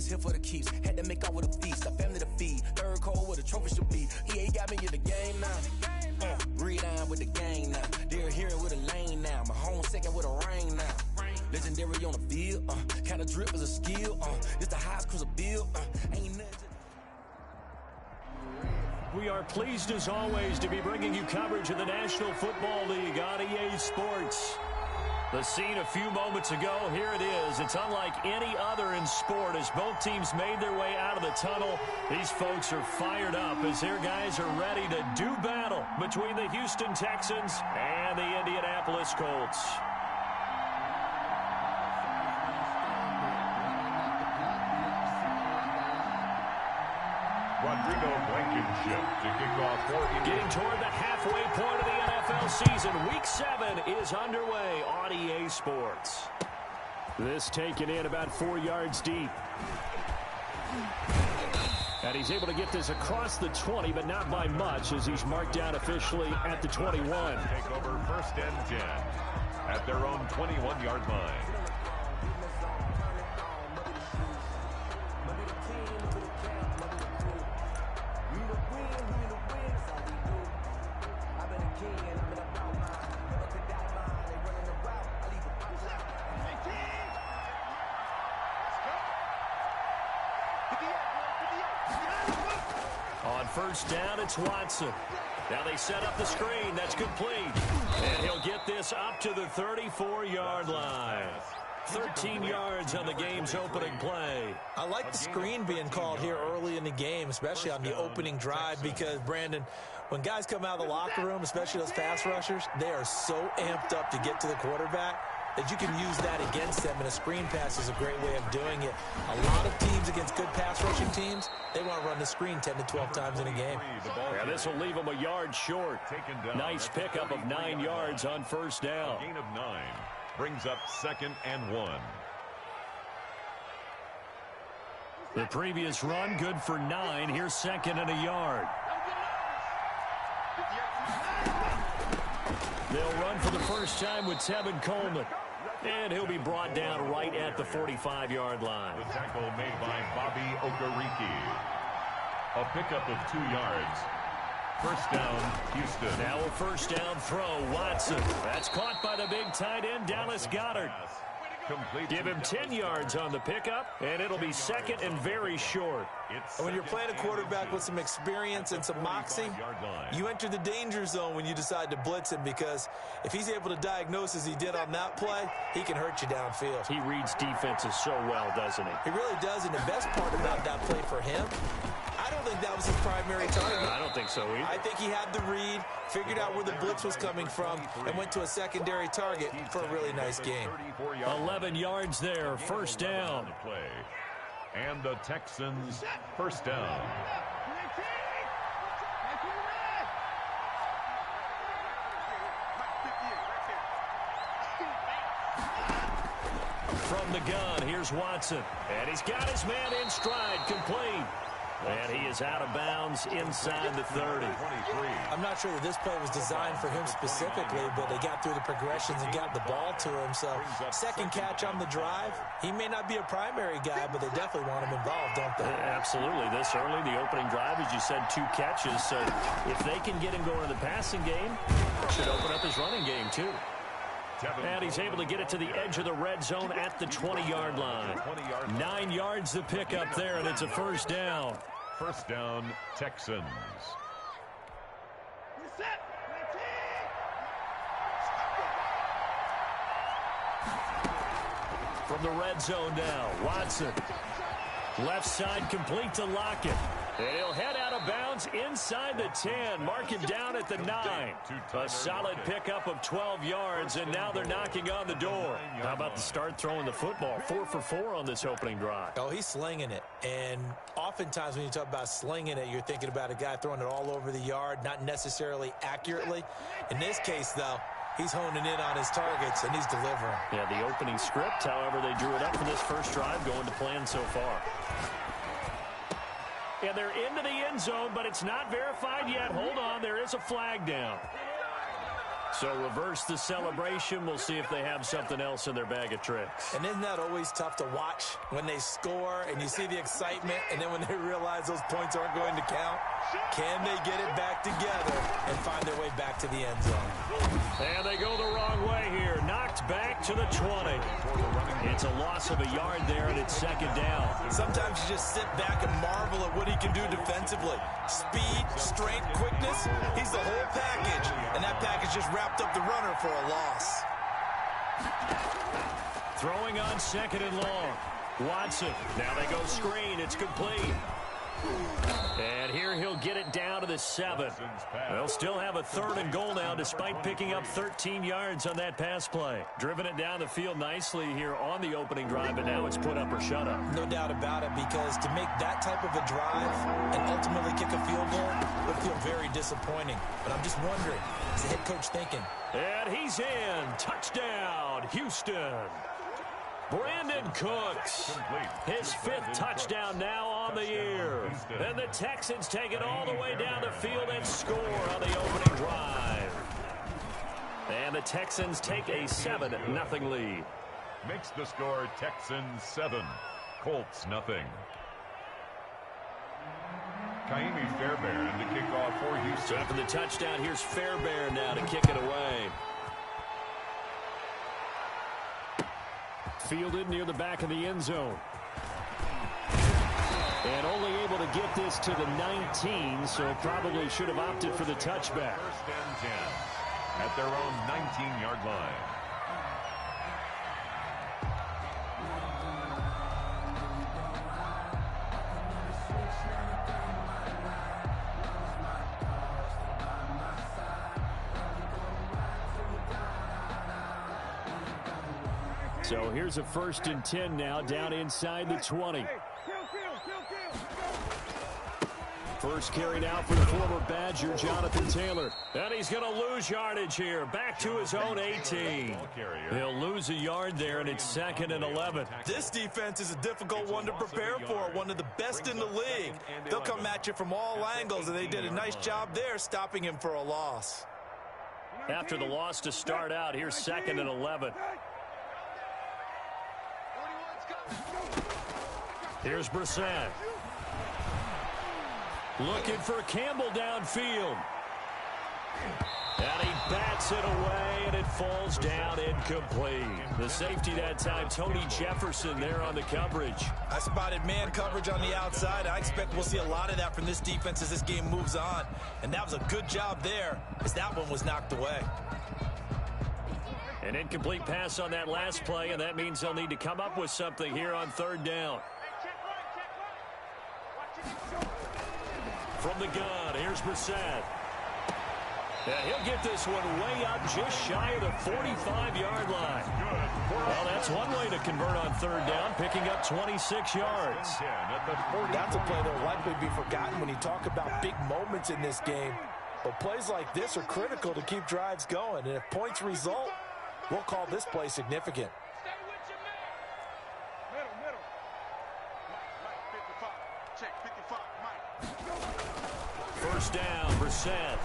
was here for the keeps. Had to make out with a feast, a family to feed. Third cold where the trophy should be. EA got me in the game now. Read on with the gang now. They're hearing with a lane now. My home second with a rain now. Legendary on the field. Kind of drip is a skill. It's the highest cruiser bill. Ain't nothing. We are pleased as always to be bringing you coverage of the National Football League on EA Sports. The scene a few moments ago, here it is. It's unlike any other in sport as both teams made their way out of the tunnel. These folks are fired up as their guys are ready to do battle between the Houston Texans and the Indianapolis Colts. Rodrigo Blankenship to kick off for getting toward the halfway point of the NFL season. Week 7 is underway on EA Sports. This taken in about 4 yards deep. And he's able to get this across the 20, but not by much as he's marked down officially at the 21. Take over 1st and 10 at their own 21-yard line. On 1st down, it's Watson. Now they set up the screen. That's complete. And he'll get this up to the 34-yard line. 13 yards on the game's opening play. I like the screen being called here early in the game, especially on the opening drive, because, Brandon, when guys come out of the locker room, especially those pass rushers, they are so amped up to get to the quarterback that you can use that against them, and a screen pass is a great way of doing it. A lot of teams against good pass rushing teams, they want to run the screen 10 to 12 times in a game. Yeah, this will leave them a yard short. Nice pickup of 9 yards on 1st down. Gain of 9 brings up 2nd and 1. The previous run good for 9. Here's 2nd and a yard. They'll run for the first time with Tevin Coleman. And he'll be brought down right at the 45-yard line. The tackle made by Bobby Okereke. A pickup of 2 yards. 1st down, Houston. Now a 1st down throw, Watson. That's caught by the big tight end, Dallas Goedert. Give him 10 yards on the pickup, and it'll be 2nd and very short. And when you're playing a quarterback with some experience and some moxie, you enter the danger zone when you decide to blitz him, because if he's able to diagnose as he did on that play, he can hurt you downfield. He reads defenses so well, doesn't he? He really does, and the best part about that play for him, I don't think that was his primary target. I don't think so either. I think he had the read, figured out where the blitz was coming from, and went to a secondary target for a really nice game. 11 yards there, 1st down. And the Texans, 1st down. From the gun, here's Watson. And he's got his man in stride, complete. And he is out of bounds inside the 30. I'm not sure that this play was designed for him specifically, but they got through the progressions and got the ball to him. So, 2nd catch on the drive. He may not be a primary guy, but they definitely want him involved, don't they? Absolutely. This early, the opening drive, as you said, 2 catches. So, if they can get him going in the passing game, it should open up his running game, too. And he's able to get it to the edge of the red zone at the 20-yard line. 9 yards to pick up there, and it's a 1st down. 1st down, Texans. From the red zone now, Watson. Left side complete to Lockett. And he'll head out of bounds inside the 10. Mark him down at the 9. A solid pickup of 12 yards, and now they're knocking on the door. How about the start throwing the football? 4 for 4 on this opening drive. Oh, he's slinging it. And oftentimes when you talk about slinging it, you're thinking about a guy throwing it all over the yard, not necessarily accurately. In this case, though, he's honing in on his targets, and he's delivering. Yeah, the opening script, however, they drew it up for this first drive, going to plan so far. And they're into the end zone, but it's not verified yet. Hold on, there is a flag down. So reverse the celebration. We'll see if they have something else in their bag of tricks. And isn't that always tough to watch when they score and you see the excitement, and then when they realize those points aren't going to count? Can they get it back together and find their way back to the end zone? And they go the wrong way here. Knocked back to the 20. It's a loss of a yard there, and it's second down. Sometimes you just sit back and marvel at what he can do defensively. Speed, strength, quickness, he's the whole package. And that package just wrapped up the runner for a loss. Throwing on second and long. Watson. Now they go screen. It's complete. And here he'll get it down to the 7. They'll still have a 3rd and goal now despite picking up 13 yards on that pass play. Driven it down the field nicely here on the opening drive, but now it's put up or shut up. No doubt about it, because to make that type of a drive and ultimately kick a field goal would feel very disappointing. But I'm just wondering, what's the head coach thinking? And he's in. Touchdown, Houston. Brandon Cooks, his 5th touchdown now on the year. And the Texans take it all the way down the field and score on the opening drive. And the Texans take a 7-0 lead. Makes the score Texans 7, Colts nothing. Kaimi Fairbairn to kick off for Houston. So after the touchdown, here's Fairbairn now to kick it away. Fielded near the back of the end zone. And only able to get this to the 19, so probably should have opted for the touchback. 1st and 10 at their own 19-yard line. So here's a 1st and 10 now down inside the 20. First carry now for the former Badger, Jonathan Taylor. And he's going to lose yardage here. Back to his own 18. He'll lose a yard there, and it's 2nd and 11. This defense is a difficult one to prepare for, one of the best in the league. They'll come at you from all angles, and they did a nice job there stopping him for a loss. After the loss to start out, here's 2nd and 11. Here's Brissett. Looking for Campbell downfield. And he bats it away, and it falls down incomplete. The safety that time, Tony Jefferson there on the coverage. I spotted man coverage on the outside. I expect we'll see a lot of that from this defense as this game moves on. And that was a good job there, as that one was knocked away. An incomplete pass on that last play, and that means they'll need to come up with something here on 3rd down. From the gun, here's Brissett. And he'll get this one way up just shy of the 45-yard line. Well, that's one way to convert on 3rd down, picking up 26 yards. That's a play that will likely be forgotten when you talk about big moments in this game. But plays like this are critical to keep drives going. And if points result, we'll call this play significant. First down, Brissett.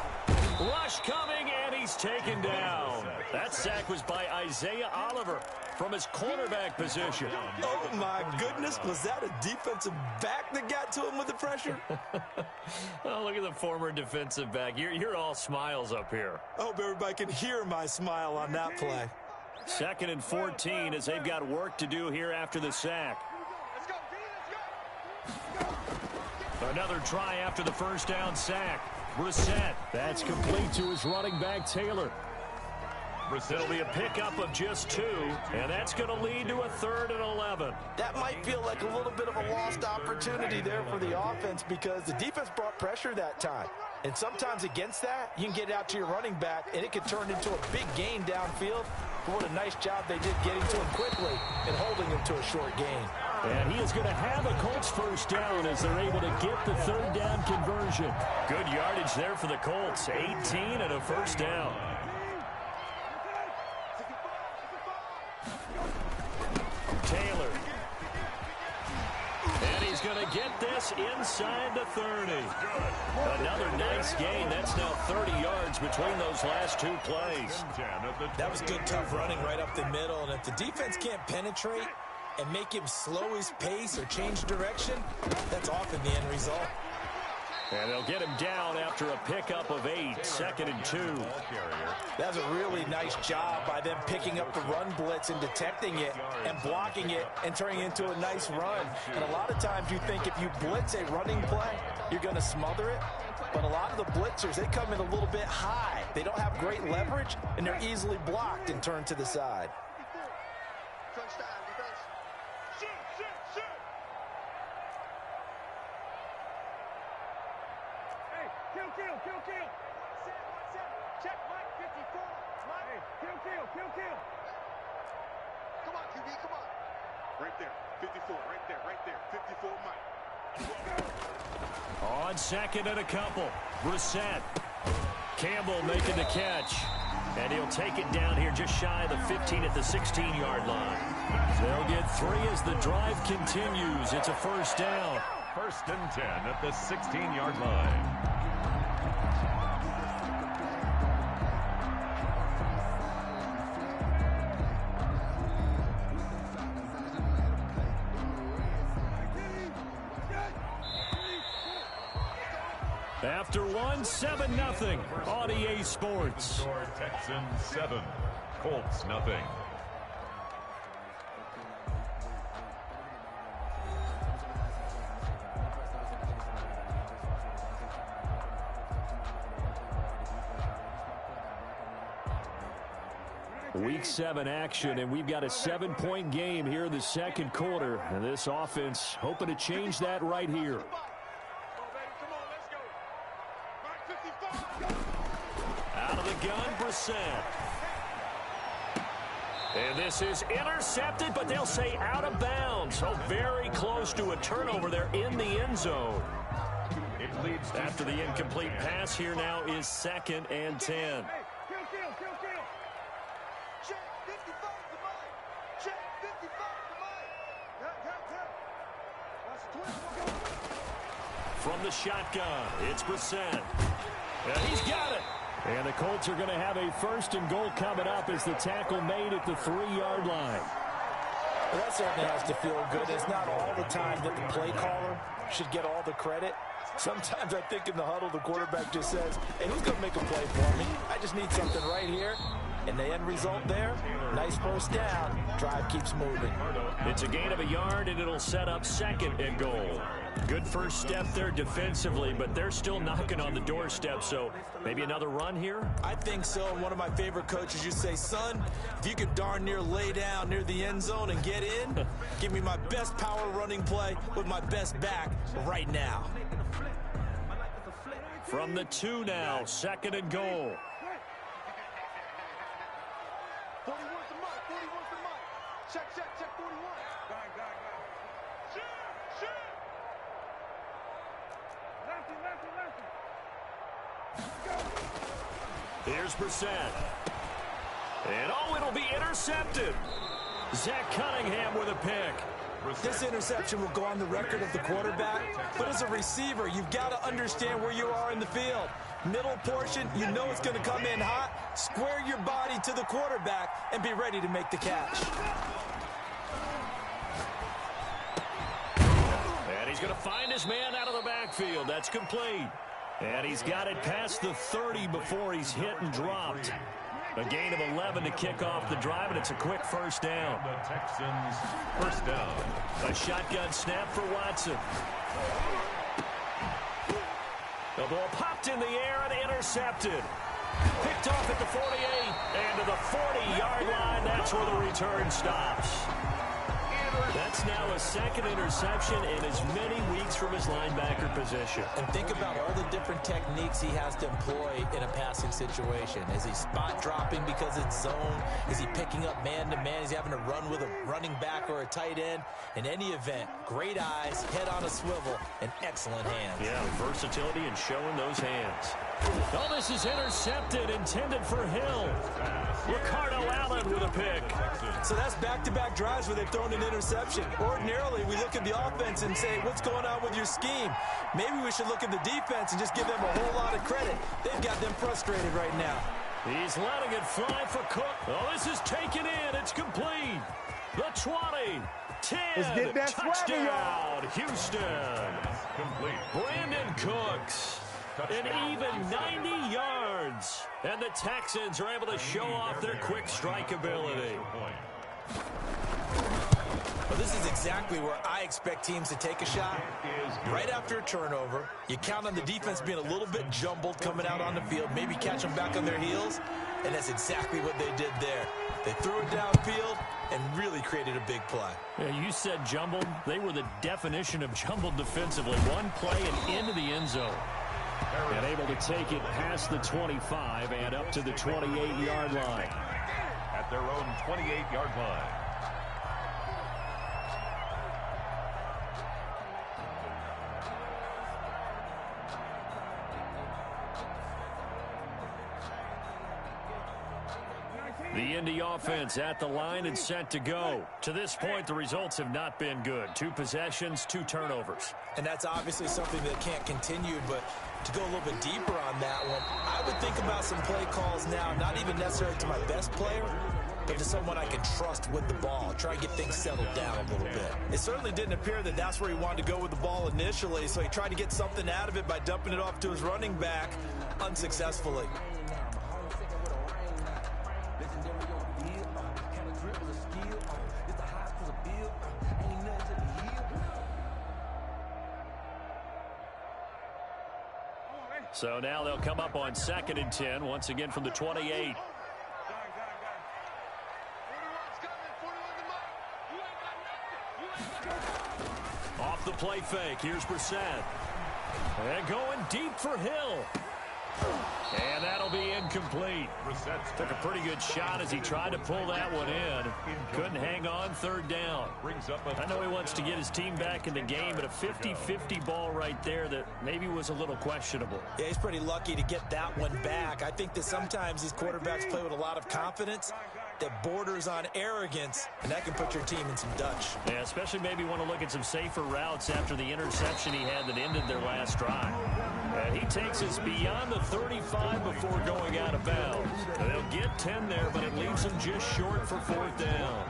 Rush coming, and he's taken down. That sack was by Isaiah Oliver from his cornerback position. Oh, my goodness. Was that a defensive back that got to him with the pressure? Oh, look at the former defensive back. You're all smiles up here. I hope everybody can hear my smile on that play. 2nd and 14 as they've got work to do here after the sack. Another try after the first down sack. Brissett. That's complete to his running back, Taylor. It'll be a pickup of just 2, and that's going to lead to a 3rd and 11. That might feel like a little bit of a lost opportunity there for the offense because the defense brought pressure that time. And sometimes against that, you can get out to your running back, and it can turn into a big gain downfield. But what a nice job they did getting to him quickly and holding him to a short gain. And he is going to have a Colts first down as they're able to get the 3rd down conversion. Good yardage there for the Colts. 18 and a first down. Taylor. And he's he's going to get this inside the 30. Another nice gain. That's now 30 yards between those last two plays. That was good, tough running right up the middle. And if the defense can't penetrate and make him slow his pace or change direction, that's often the end result. And they'll get him down after a pickup of 8, 2nd and 2. That's a really nice job by them picking up the run blitz and detecting it and blocking it and turning it into a nice run. And a lot of times you think if you blitz a running play, you're going to smother it. But a lot of the blitzers, they come in a little bit high. They don't have great leverage, and they're easily blocked and turned to the side. Kill. Check Mike 54. Mike, kill. Come on, QB, come on. Right there, 54, right there. 54, Mike. On 2nd and a couple. Brissett. Campbell making the catch. And he'll take it down here just shy of the 15 at the 16-yard line. They'll get 3 as the drive continues. It's a first down. 1st and 10 at the 16-yard line. After 1, 7-0 on EA Sports. Texans 7, Colts 0. Week 7 action, and we've got a 7-point game here in the second quarter. And this offense hoping to change that right here. Out of the gun, Brissett. And this is intercepted, but they'll say out of bounds. So very close to a turnover there in the end zone. After the incomplete pass, here now is 2nd and 10. From the shotgun, it's Brissett. And he's got it. And the Colts are going to have a 1st and goal coming up as the tackle made at the 3-yard line. Well, that certainly has to feel good. It's not all the time that the play caller should get all the credit. Sometimes I think in the huddle, the quarterback just says, hey, who's going to make a play for me? I just need something right here. And the end result there, nice first down. Drive keeps moving. It's a gain of a yard, and it'll set up 2nd and goal. Good first step there defensively, but they're still knocking on the doorstep, so maybe another run here? I think so. And one of my favorite coaches used to say, son, if you could darn near lay down near the end zone and get in, give me my best power running play with my best back right now. From the 2 now, 2nd and goal. 41 to Mike. Check 41. Shoot. Here's Brissett. And it'll be intercepted. Zach Cunningham with a pick. This interception will go on the record of the quarterback, but as a receiver, you've got to understand where you are in the field. Middle portion, you know it's going to come in hot. Square your body to the quarterback and be ready to make the catch. And he's going to find his man out of the backfield. That's complete. And he's got it past the 30 before he's hit and dropped. A gain of 11 to kick off the drive, and it's a quick first down. The Texans first down. A shotgun snap for Watson. The ball popped in the air and intercepted. Picked off at the 48 and to the 40-yard line. That's where the return stops. That's now a 2nd interception in as many weeks from his linebacker position. And think about all the different techniques he has to employ in a passing situation. Is he spot dropping because it's zone? Is he picking up man-to-man? Is he having to run with a running back or a tight end? In any event, great eyes, head on a swivel, and excellent hands. Yeah, versatility and showing those hands. Oh, this is intercepted, intended for Hill. Ricardo Allen with a pick. So that's back-to-back drives where they've thrown an interception. interception. Ordinarily, we look at the offense and say, what's going on with your scheme? Maybe we should look at the defense and just give them a whole lot of credit. They've got them frustrated right now. He's letting it fly for Cook. Oh, this is taken in. It's complete. The 20, 10, Let's get that touchdown, Houston. Complete. Brandon Cooks, an even 90 yards. And the Texans are able to show off their quick strike ability. Well, this is exactly where I expect teams to take a shot. Right after a turnover, you count on the defense being a little bit jumbled coming out on the field, maybe catch them back on their heels, and that's exactly what they did there. They threw it downfield and really created a big play. Yeah, you said jumbled. They were the definition of jumbled defensively. One play and into the end zone. And able to take it past the 25 and up to the 28-yard line. At their own 28-yard line. The Indy offense at the line and set to go. To this point, the results have not been good. 2 possessions, 2 turnovers. And that's obviously something that can't continue, but to go a little bit deeper on that one, I would think about some play calls now, not even necessarily to my best player, but to someone I can trust with the ball. Try and get things settled down a little bit. It certainly didn't appear that that's where he wanted to go with the ball initially, so he tried to get something out of it by dumping it off to his running back unsuccessfully. So now they'll come up on 2nd and 10, once again from the 28. Off the play fake, here's Brissett. And going deep for Hill. And that'll be incomplete. Took a pretty good shot as he tried to pull that one in. Couldn't hang on, 3rd down. I know he wants to get his team back in the game, but a 50-50 ball right there that maybe was a little questionable. Yeah, he's pretty lucky to get that one back. I think that sometimes these quarterbacks play with a lot of confidence that borders on arrogance, and that can put your team in some Dutch. Yeah, especially maybe want to look at some safer routes after the interception he had that ended their last drive. And he takes us beyond the 35 before going out of bounds. They'll get 10 there, but it leaves them just short for 4th down.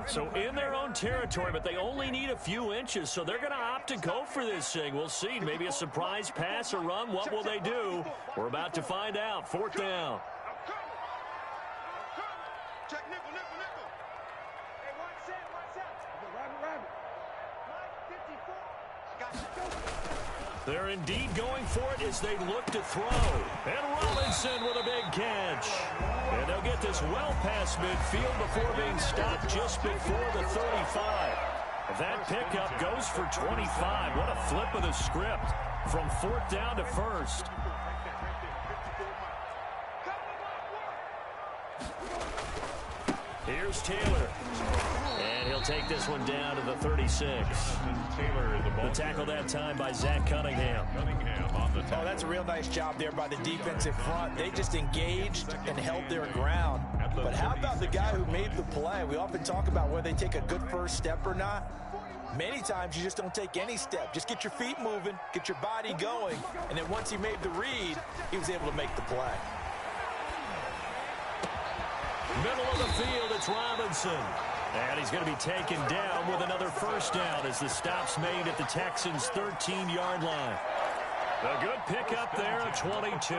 So in their own territory, but they only need a few inches, so they're going to opt to go for this thing. We'll see. Maybe a surprise pass or run. What will they do? We're about to find out. 4th down. Check nickel, nickel, nickel. Hey, watch out, watch out. Rabbit. Line 54. They're indeed going for it as they look to throw. And Robinson with a big catch. And they'll get this well past midfield before being stopped just before the 35. That pickup goes for 25. What a flip of the script from 4th down to 1st. Here's Taylor. And he'll take this one down to the 36. The tackle that time by Zach Cunningham. Oh, that's a real nice job there by the defensive front. They just engaged and held their ground. But how about the guy who made the play? We often talk about whether they take a good first step or not. Many times you just don't take any step. Just get your feet moving, get your body going, and then once he made the read, he was able to make the play. Middle of the field, it's Robinson. And he's going to be taken down with another 1st down as the stop's made at the Texans' 13-yard line. A good pickup there at 22.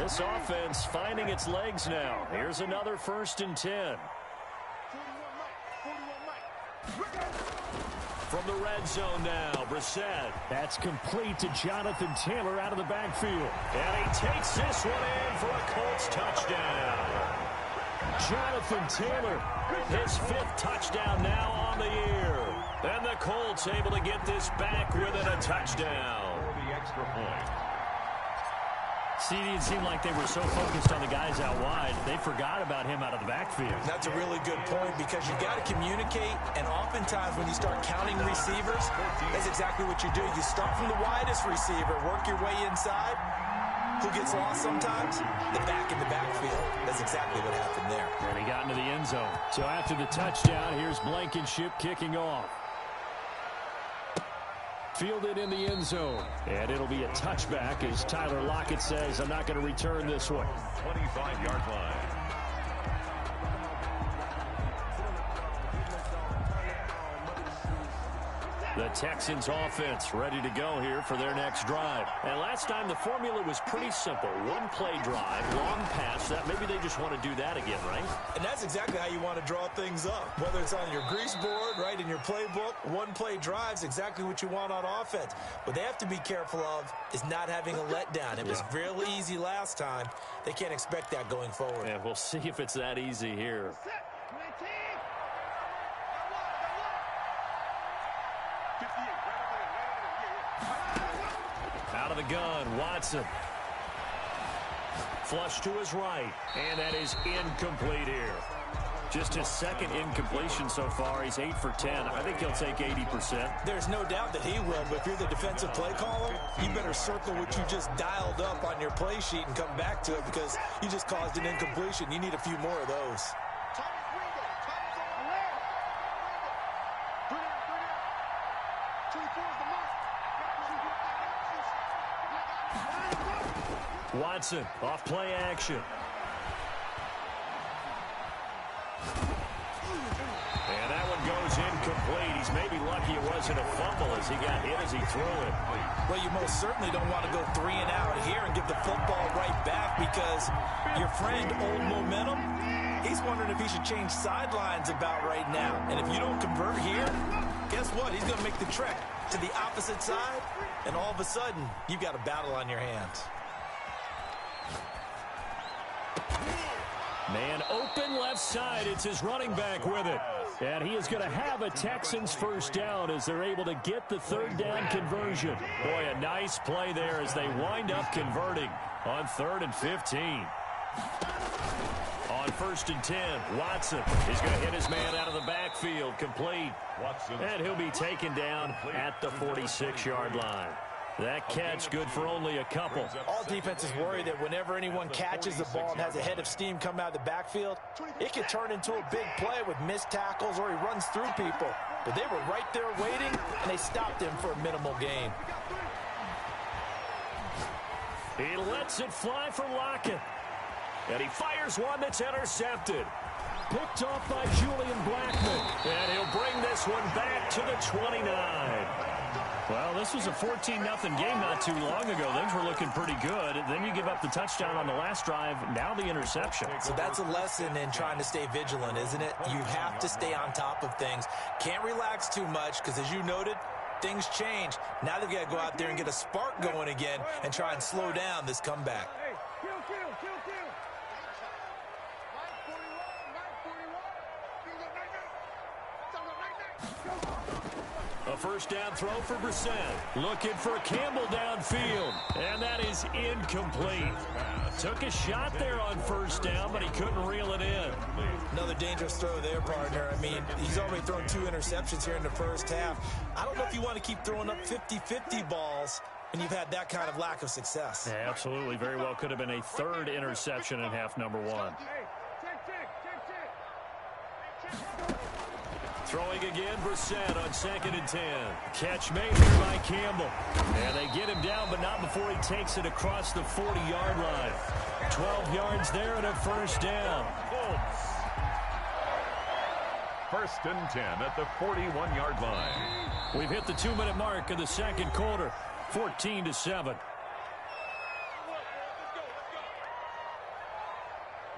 This offense finding its legs now. Here's another 1st and 10. From the red zone now, Brissett. That's complete to Jonathan Taylor out of the backfield. And he takes this one in for a Colts touchdown. Jonathan Taylor, his 5th touchdown now on the year. And the Colts able to get this back within a touchdown. For the extra point. CD, it seemed like they were so focused on the guys out wide, they forgot about him out of the backfield. That's a really good point because you've got to communicate, and oftentimes when you start counting receivers, that's exactly what you do. You start from the widest receiver, work your way inside. Who gets lost sometimes? The back in the backfield. That's exactly what happened there. And he got into the end zone. So after the touchdown, here's Blankenship kicking off. Fielded in the end zone. And it'll be a touchback as Tyler Lockett says, I'm not going to return this one. 25-yard line. The Texans offense ready to go here for their next drive. And last time the formula was pretty simple. One play drive, long pass. That maybe they just want to do that again, right? And that's exactly how you want to draw things up. Whether it's on your grease board, right, in your playbook, one play drive's exactly what you want on offense. What they have to be careful of is not having a letdown. It was real easy last time. They can't expect that going forward. And we'll see if it's that easy here. Out of the gun, Watson. Flush to his right, and that is incomplete here. Just his second incompletion so far. He's 8 for 10. I think he'll take 80%. There's no doubt that he will, but if you're the defensive play caller, you better circle what you just dialed up on your play sheet and come back to it because you just caused an incompletion. You need a few more of those. Watson off play action. And that one goes incomplete. He's maybe lucky it wasn't a fumble as he got hit as he threw it. Well, you most certainly don't want to go 3 and out here and give the football right back because your friend, Old Momentum, he's wondering if he should change sidelines about right now. And if you don't convert here, guess what? He's going to make the trek to the opposite side, and all of a sudden, you've got a battle on your hands. Man open left side. It's his running back with it. And he is going to have a Texans first down as they're able to get the third down conversion. Boy, a nice play there as they wind up converting on 3rd and 15. On 1st and 10, Watson is going to hit his man out of the backfield, complete. And he'll be taken down at the 46-yard line. That catch good for only a couple. All defenses worry that whenever anyone catches the ball and has a head of steam come out of the backfield, it could turn into a big play with missed tackles or he runs through people. But they were right there waiting, and they stopped him for a minimal gain. He lets it fly for Lockett. And he fires one that's intercepted. Picked off by Julian Blackman. And he'll bring this one back to the 29. Well, this was a 14-0 game not too long ago. Things were looking pretty good. Then you give up the touchdown on the last drive. Now the interception. So that's a lesson in trying to stay vigilant, isn't it? You have to stay on top of things. Can't relax too much because, as you noted, things change. Now they've got to go out there and get a spark going again and try and slow down this comeback. A first down throw for Brissett. Looking for Campbell downfield. And that is incomplete. Took a shot there on first down, but he couldn't reel it in. Another dangerous throw there, partner. I mean, he's already thrown 2 interceptions here in the first half. I don't know if you want to keep throwing up 50-50 balls when you've had that kind of lack of success. Yeah, absolutely. Very well could have been a 3rd interception in half number 1. Throwing again, Brissett on 2nd and 10. Catch made here by Campbell. And they get him down, but not before he takes it across the 40-yard line. 12 yards there and a first down. First and 10 at the 41-yard line. We've hit the 2-minute mark of the second quarter. 14-7.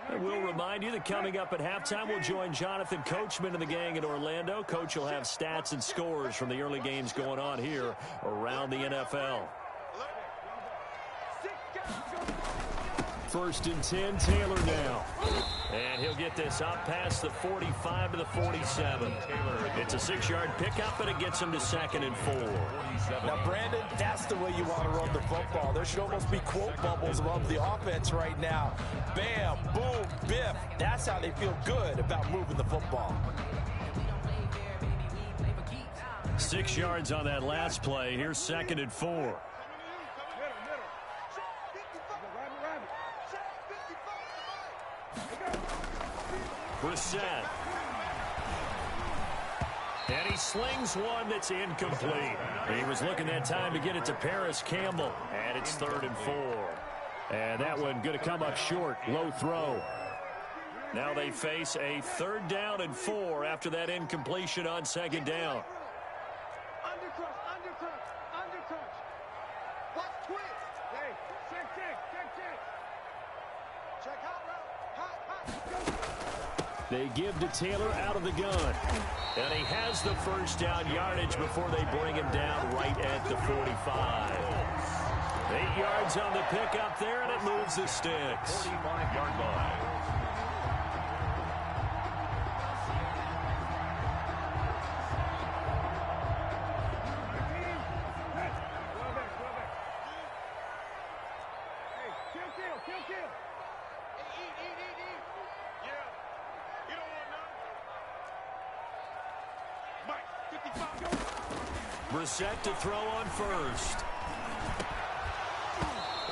And we'll remind you that coming up at halftime, we'll join Jonathan Coachman and the gang in Orlando. Coach will have stats and scores from the early games going on here around the NFL. 1st and 10, Taylor now. And he'll get this up past the 45 to the 47. It's a 6-yard pickup, and it gets him to 2nd and 4. Now, Brandon, that's the way you want to run the football. There should almost be quote bubbles above the offense right now. Bam, boom, biff. That's how they feel good about moving the football. 6 yards on that last play. Here's 2nd and 4. Brissett. And he slings one that's incomplete. He was looking that time to get it to Paris Campbell. And it's 3rd and 4. And that one going to come up short. Low throw. Now they face a 3rd down and 4 after that incompletion on 2nd down. They give to Taylor out of the gun. And he has the 1st down yardage before they bring him down right at the 45. 8 yards on the pickup there, and it moves the sticks. 45-yard line. Brissett to throw on 1st.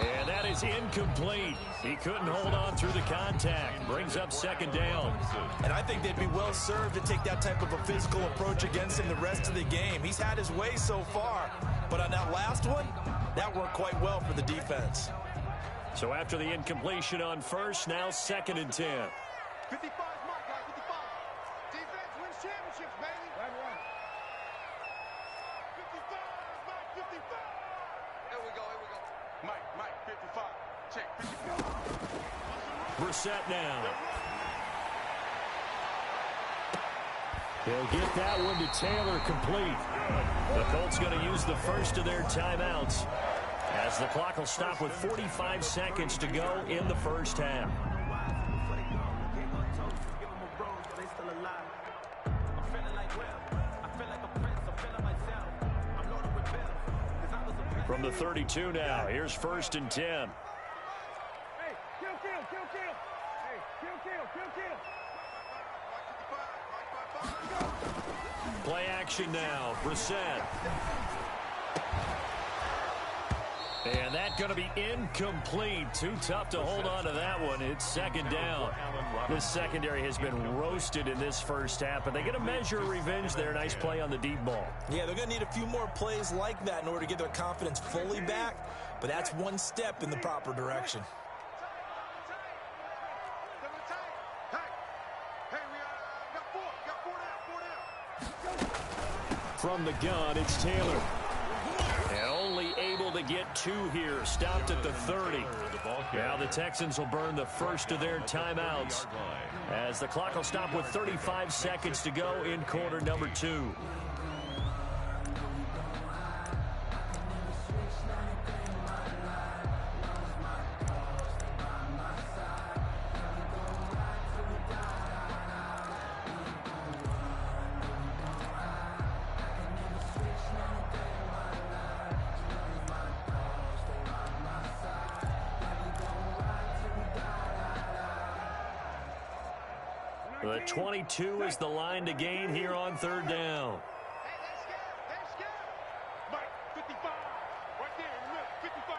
And that is incomplete. He couldn't hold on through the contact. Brings up 2nd down. And I think they'd be well served to take that type of a physical approach against him the rest of the game. He's had his way so far. But on that last one, that worked quite well for the defense. So after the incompletion on 1st, now 2nd and 10. 55 is my guy, 55. Defense wins championships, baby. Right. 55 is Mike, 55. Here we go. Mike, 55. Check, 55. Brissett now. They'll get that one to Taylor complete. The Colts going to use the first of their timeouts as the clock will stop with 45 seconds to go in the first half. From the 32 now, here's 1st and 10. Hey, kill. Hey, kill. Play action now. Brissett. And that's going to be incomplete. Too tough to hold on to that one. It's 2nd down. This secondary has been roasted in this first half, but they get a measure of revenge there. Nice play on the deep ball. Yeah, they're going to need a few more plays like that in order to get their confidence fully back, but that's one step in the proper direction. From the gun, it's Taylor. And only able to get 2 here. Stopped at the 30. Now the Texans will burn the first of their timeouts as the clock will stop with 35 seconds to go in quarter number 2. The 22 is the line to gain here on 3rd down. Let's go. Mike, 55. Right there in the middle, 55.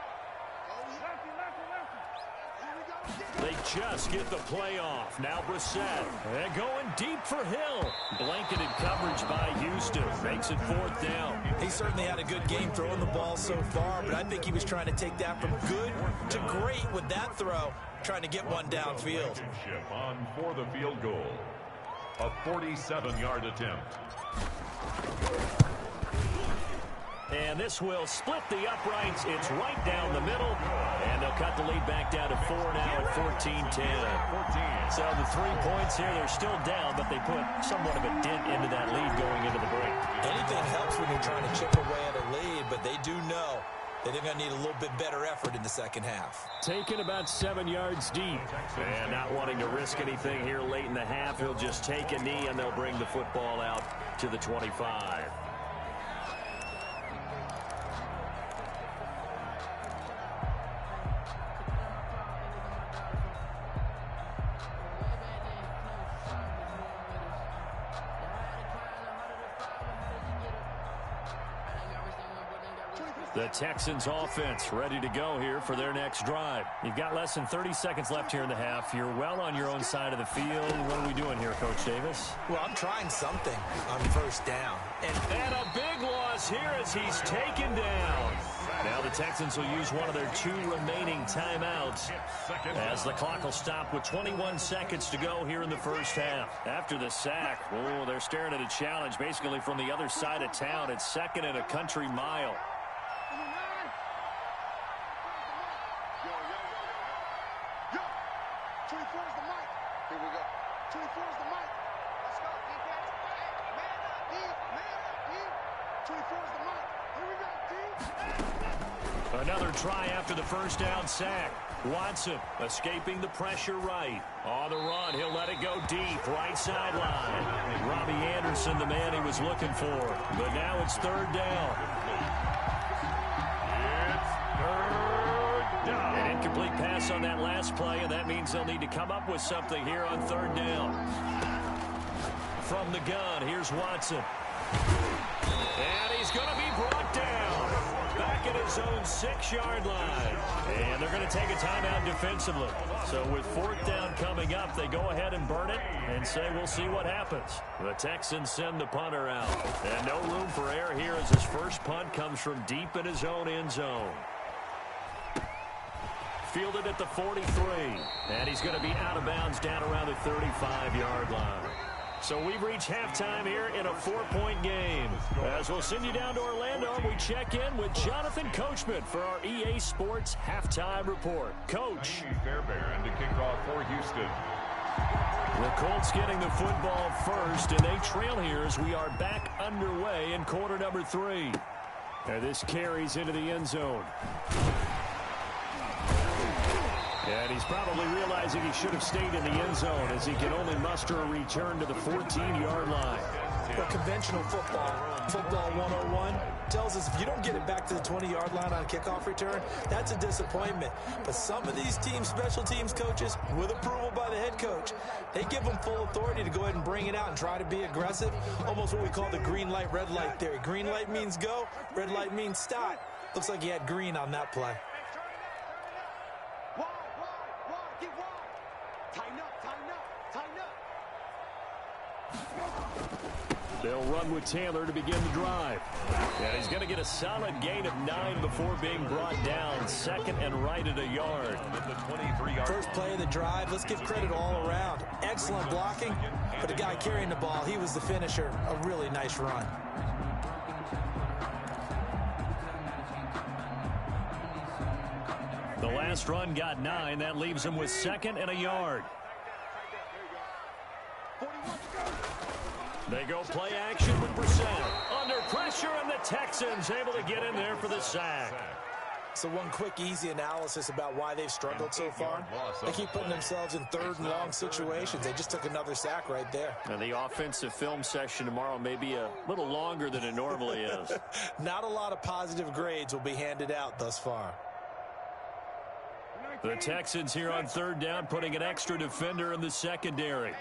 Lefty. They just get the play off. Now Brissett. And going deep for Hill. Blanketed coverage by Houston. Makes it 4th down. He certainly had a good game throwing the ball so far, but I think he was trying to take that from good to great with that throw, trying to get one downfield. On for the field goal. A 47-yard attempt. And this will split the uprights. It's right down the middle. And they'll cut the lead back down to 4 now at 14-10. So the 3 points here, they're still down, but they put somewhat of a dent into that lead going into the break. Anything helps when you're trying to chip away at a lead, but they do know they're going to need a little bit better effort in the second half. Taken about 7 yards deep. And not wanting to risk anything here late in the half, he'll just take a knee, and they'll bring the football out to the 25. The Texans offense ready to go here for their next drive. You've got less than 30 seconds left here in the half. You're well on your own side of the field. What are we doing here, Coach Davis? Well, I'm trying something on first down. And a big loss here as he's taken down. Now the Texans will use one of their 2 remaining timeouts as the clock will stop with 21 seconds to go here in the first half. After the sack, oh, they're staring at a challenge basically from the other side of town. It's 2nd and a country mile. Another try after the first down sack. Watson escaping the pressure right. On the run, he'll let it go deep, right sideline. Robbie Anderson, the man he was looking for. But now it's 3rd down. It's 3rd down. An incomplete pass on that last play, and that means they'll need to come up with something here on 3rd down. From the gun, here's Watson. And he's going to be brought down. Back at his own 6-yard line. And they're going to take a timeout defensively. So with 4th down coming up, they go ahead and burn it and say we'll see what happens. The Texans send the punter out. And no room for error here as his first punt comes from deep in his own end zone. Fielded at the 43. And he's going to be out of bounds down around the 35-yard line. So we've reached halftime here in a 4-point game. As we'll send you down to Orlando, we check in with Jonathan Coachman for our EA Sports Halftime Report. Coach. Fairbairn to kick off for Houston. The Colts getting the football first, and they trail here as we are back underway in quarter number 3. And this carries into the end zone. And he's probably realizing he should have stayed in the end zone as he can only muster a return to the 14-yard line. But conventional football 101, tells us if you don't get it back to the 20-yard line on a kickoff return, that's a disappointment. But some of these teams, special teams coaches, with approval by the head coach, they give them full authority to go ahead and bring it out and try to be aggressive. Almost what we call the green light, red light theory. Green light means go, red light means stop. Looks like he had green on that play. They'll run with Taylor to begin the drive. And he's going to get a solid gain of 9 before being brought down. 2nd and right at a yard. First play of the drive, let's give credit all around. Excellent blocking, but the guy carrying the ball, he was the finisher. A really nice run. The last run got 9. That leaves him with 2nd and a yard. They go play action with Brissett. Under pressure, and the Texans able to get in there for the sack. So one quick, easy analysis about why they've struggled so far. They keep putting themselves in 3rd and long situations. They just took another sack right there. And the offensive film session tomorrow may be a little longer than it normally is. Not a lot of positive grades will be handed out thus far. The Texans here on 3rd down, putting an extra defender in the secondary.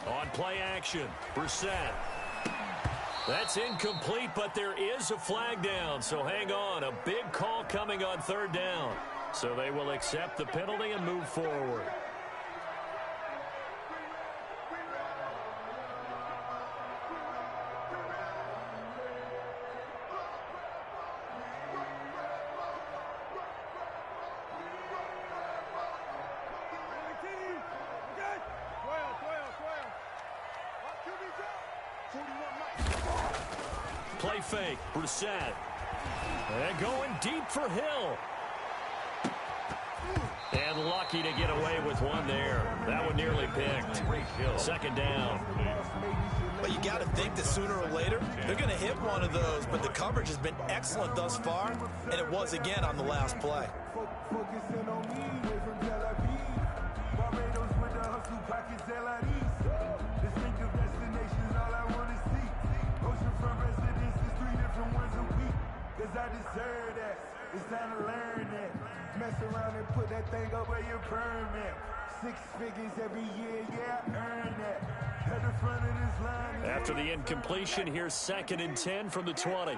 On play action, Brissett. That's incomplete, but there is a flag down, so hang on. A big call coming on 3rd down. So they will accept the penalty and move forward. Play fake, Brissett. And going deep for Hill. And lucky to get away with one there. That one nearly picked. Second down. But you got to think that sooner or later, they're going to hit one of those. But the coverage has been excellent thus far, and it was again on the last play. Focusing on me, away from Tel Aviv. Barbados with the hustle pockets, LIDs. Distinctive destinations, all I want to see. Oceanfront residences, 3 different ones a week. Cause I deserve that. It's time to learn that. Mess around and put that thing up where your permit. 6 figures every year, yeah, I earned that. At the front of this line. After the incompletion, here's 2nd and 10 from the 20.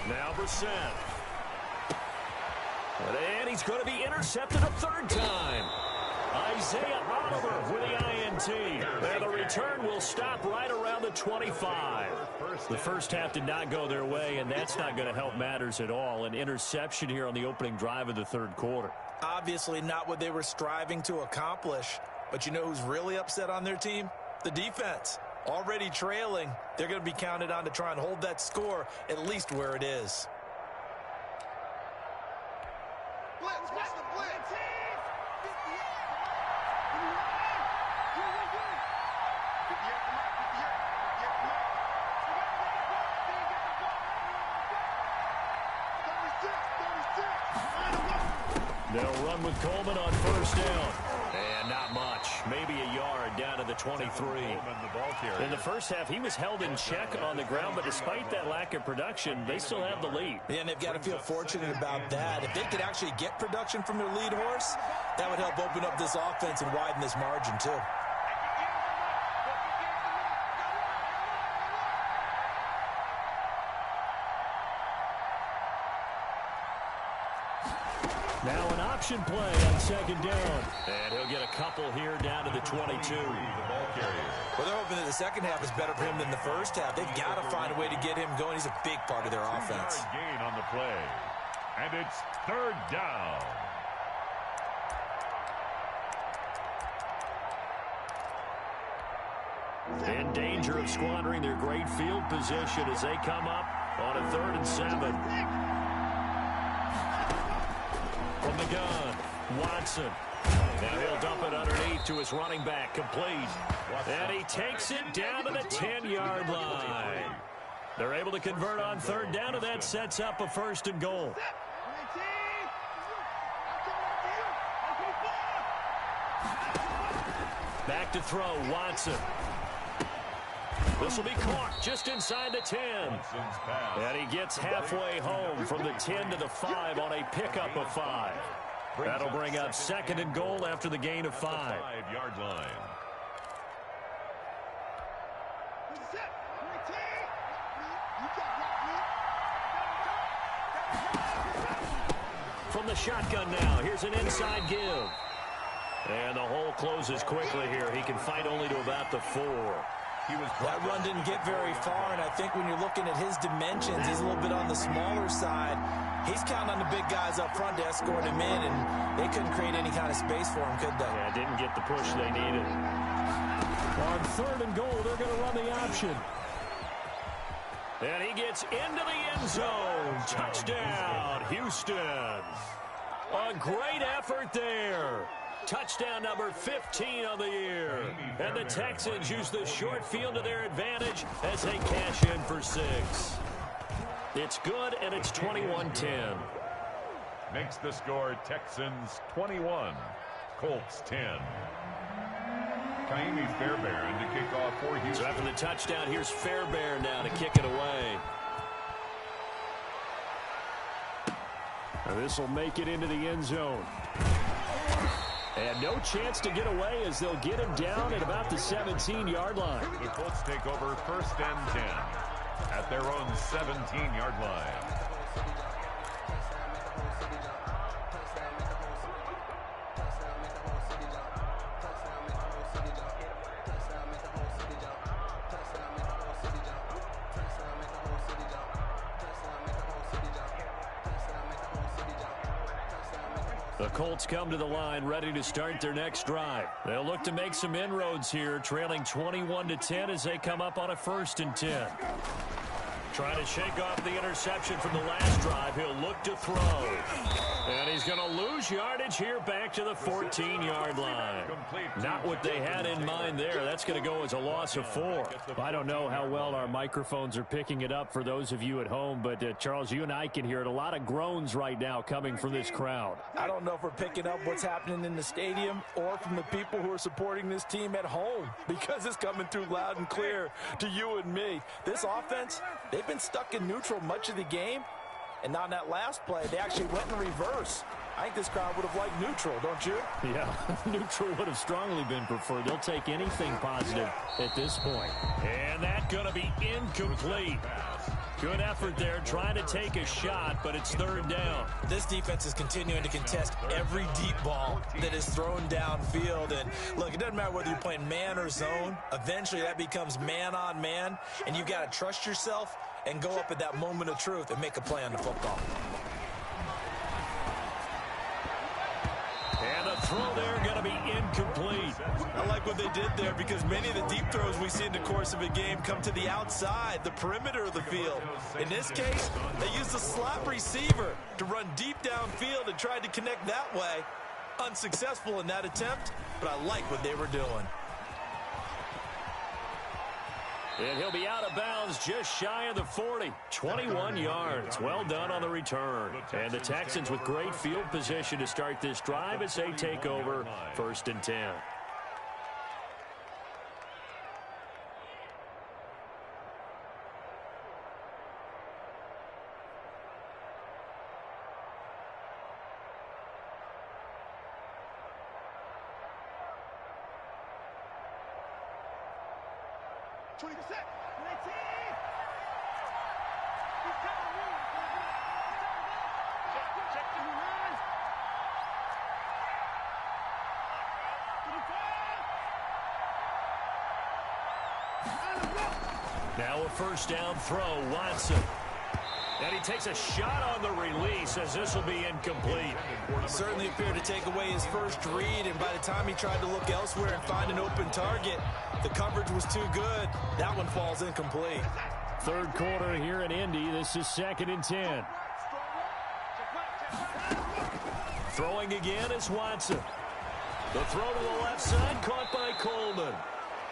Now Brissett. And he's going to be intercepted a 3rd time. Isaiah Oliver with the INT. And the return will stop right around the 25. The first half did not go their way, and that's not going to help matters at all. An interception here on the opening drive of the 3rd quarter. Obviously not what they were striving to accomplish. But you know who's really upset on their team? The defense. Already trailing. They're going to be counted on to try and hold that score at least where it is. Blitz, what's the blitz? They'll run with Coleman on 1st down. And not much. Maybe a yard down to the 23. In the first half, he was held in check on the ground, but despite that lack of production, they still have the lead. And they've got to feel fortunate about that. If they could actually get production from their lead horse, that would help open up this offense and widen this margin too. Now an option play on 2nd down. And he'll get a couple here down to the 22. Well, they're hoping that the second half is better for him than the first half. They've got to find a way to get him going. He's a big part of their offense. Gain on the play. And it's 3rd down. In danger of squandering their great field position as they come up on a 3rd and 7. From the gun, Watson. Now he'll dump it underneath to his running back, complete. And he takes it down to the 10-yard line. They're able to convert on 3rd down, and that sets up a 1st and goal. Back to throw, Watson. This will be caught just inside the 10. And he gets halfway home from the 10 to the 5 on a pickup of 5. That'll bring up 2nd and goal after the gain of 5. 5-yard line. From the shotgun now, here's an inside give. And the hole closes quickly here. He can fight only to about the 4. That run didn't get very far, and I think when you're looking at his dimensions, he's a little bit on the smaller side. He's counting on the big guys up front to escort him in, and they couldn't create any kind of space for him, could they? Yeah, didn't get the push they needed. On 3rd and goal, they're going to run the option. And he gets into the end zone. Touchdown, Houston. A great effort there. Touchdown number 15 on the year. And the Texans use the short field to their advantage as they cash in for 6. It's good, and it's 21-10. Makes the score Texans 21, Colts 10. Kaimi Fairbairn to kick off for Houston. So after the touchdown, here's Fairbairn now to kick it away. And this will make it into the end zone. And no chance to get away as they'll get him down at about the 17-yard line. The Colts take over 1st and 10 at their own 17-yard line. The Colts come to the line ready to start their next drive. They'll look to make some inroads here, trailing 21-10 as they come up on a 1st and 10. Trying to shake off the interception from the last drive. He'll look to throw. And he's going to lose yardage here back to the 14-yard line. Not what they had in mind there. That's going to go as a loss of 4. I don't know how well our microphones are picking it up for those of you at home, but Charles, you and I can hear it. A lot of groans right now coming from this crowd. I don't know if we're picking up what's happening in the stadium or from the people who are supporting this team at home, because it's coming through loud and clear to you and me. This offense, they've been stuck in neutral much of the game, and on that last play, they actually went in reverse. I think this crowd would have liked neutral, don't you? Yeah, neutral would have strongly been preferred. They'll take anything positive at this point. And that's going to be incomplete. Good effort there, trying to take a shot, but it's third down. This defense is continuing to contest every deep ball that is thrown downfield. And look, it doesn't matter whether you're playing man or zone. Eventually, that becomes man on man, and you've got to trust yourself and go up at that moment of truth and make a play on the football. And the throw there going to be incomplete. I like what they did there, because many of the deep throws we see in the course of a game come to the outside, the perimeter of the field. In this case, they used a slot receiver to run deep downfield and tried to connect that way. Unsuccessful in that attempt, but I like what they were doing. And he'll be out of bounds just shy of the 40. 21 yards. Well done on the return. And the Texans with great field position to start this drive as they take over 1st and 10. Now a first down throw, Watson. And he takes a shot on the release as this will be incomplete. Certainly appeared to take away his first read, and by the time he tried to look elsewhere and find an open target, the coverage was too good. That one falls incomplete. Third quarter here in Indy. This is 2nd and 10. Throwing again is Watson. The throw to the left side, caught by Coleman.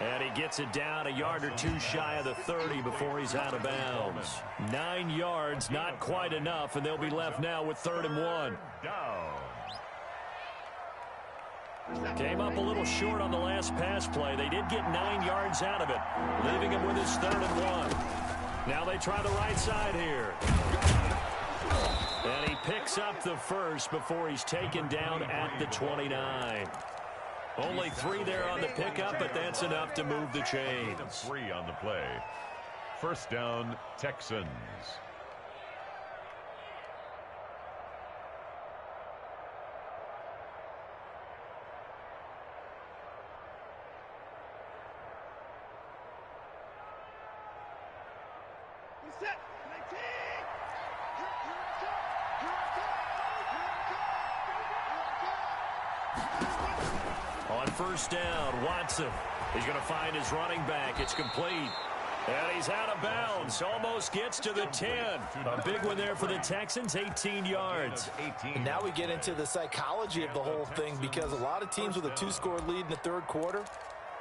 And he gets it down a yard or two shy of the 30 before he's out of bounds. 9 yards, not quite enough, and they'll be left now with 3rd and 1. Came up a little short on the last pass play. They did get 9 yards out of it, leaving him with his 3rd and 1. Now they try the right side here. And he picks up the first before he's taken down at the 29. Only 3 there on the pickup, but that's enough to move the chains. 3 on the play. First down, Texans. On first down, Watson. He's going to find his running back. It's complete. And he's out of bounds. Almost gets to the 10. A big one there for the Texans, 18 yards. And now we get into the psychology of the whole thing, because a lot of teams with a 2-score lead in the third quarter,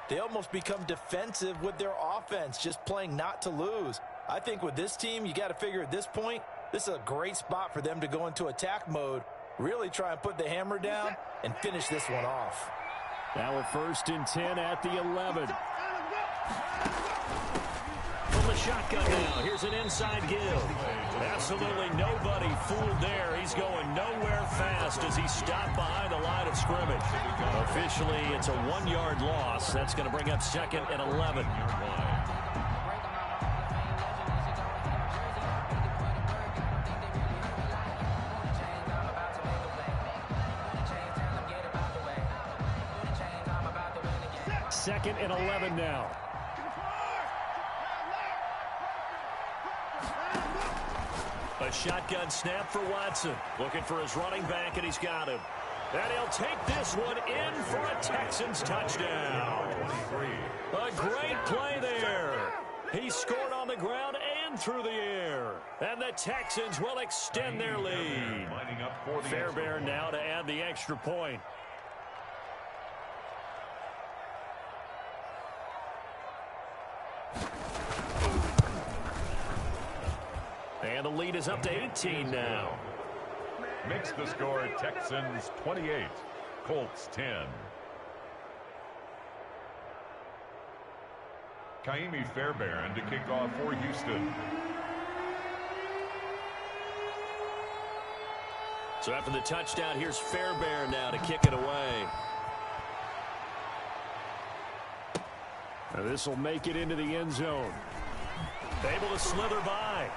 they almost become defensive with their offense, just playing not to lose. I think with this team, you got to figure at this point, this is a great spot for them to go into attack mode, really try and put the hammer down and finish this one off. Now a 1st and 10 at the 11. From the shotgun now, here's an inside give. Absolutely nobody fooled there. He's going nowhere fast as he stopped behind the line of scrimmage. Officially, it's a 1-yard loss. That's going to bring up 2nd and 11. Second and 11 now. A shotgun snap for Watson. Looking for his running back, and he's got him. And he'll take this one in for a Texans touchdown. A great play there. He scored on the ground and One through the air. And the Texans will extend their lead. Fairbairn now to add the extra point. And the lead is up to 18 now. Makes the score Texans 28, Colts 10. Kaimi Fairbairn to kick off for Houston. So after the touchdown, here's Fairbairn now to kick it away. This will make it into the end zone. Able to slither by.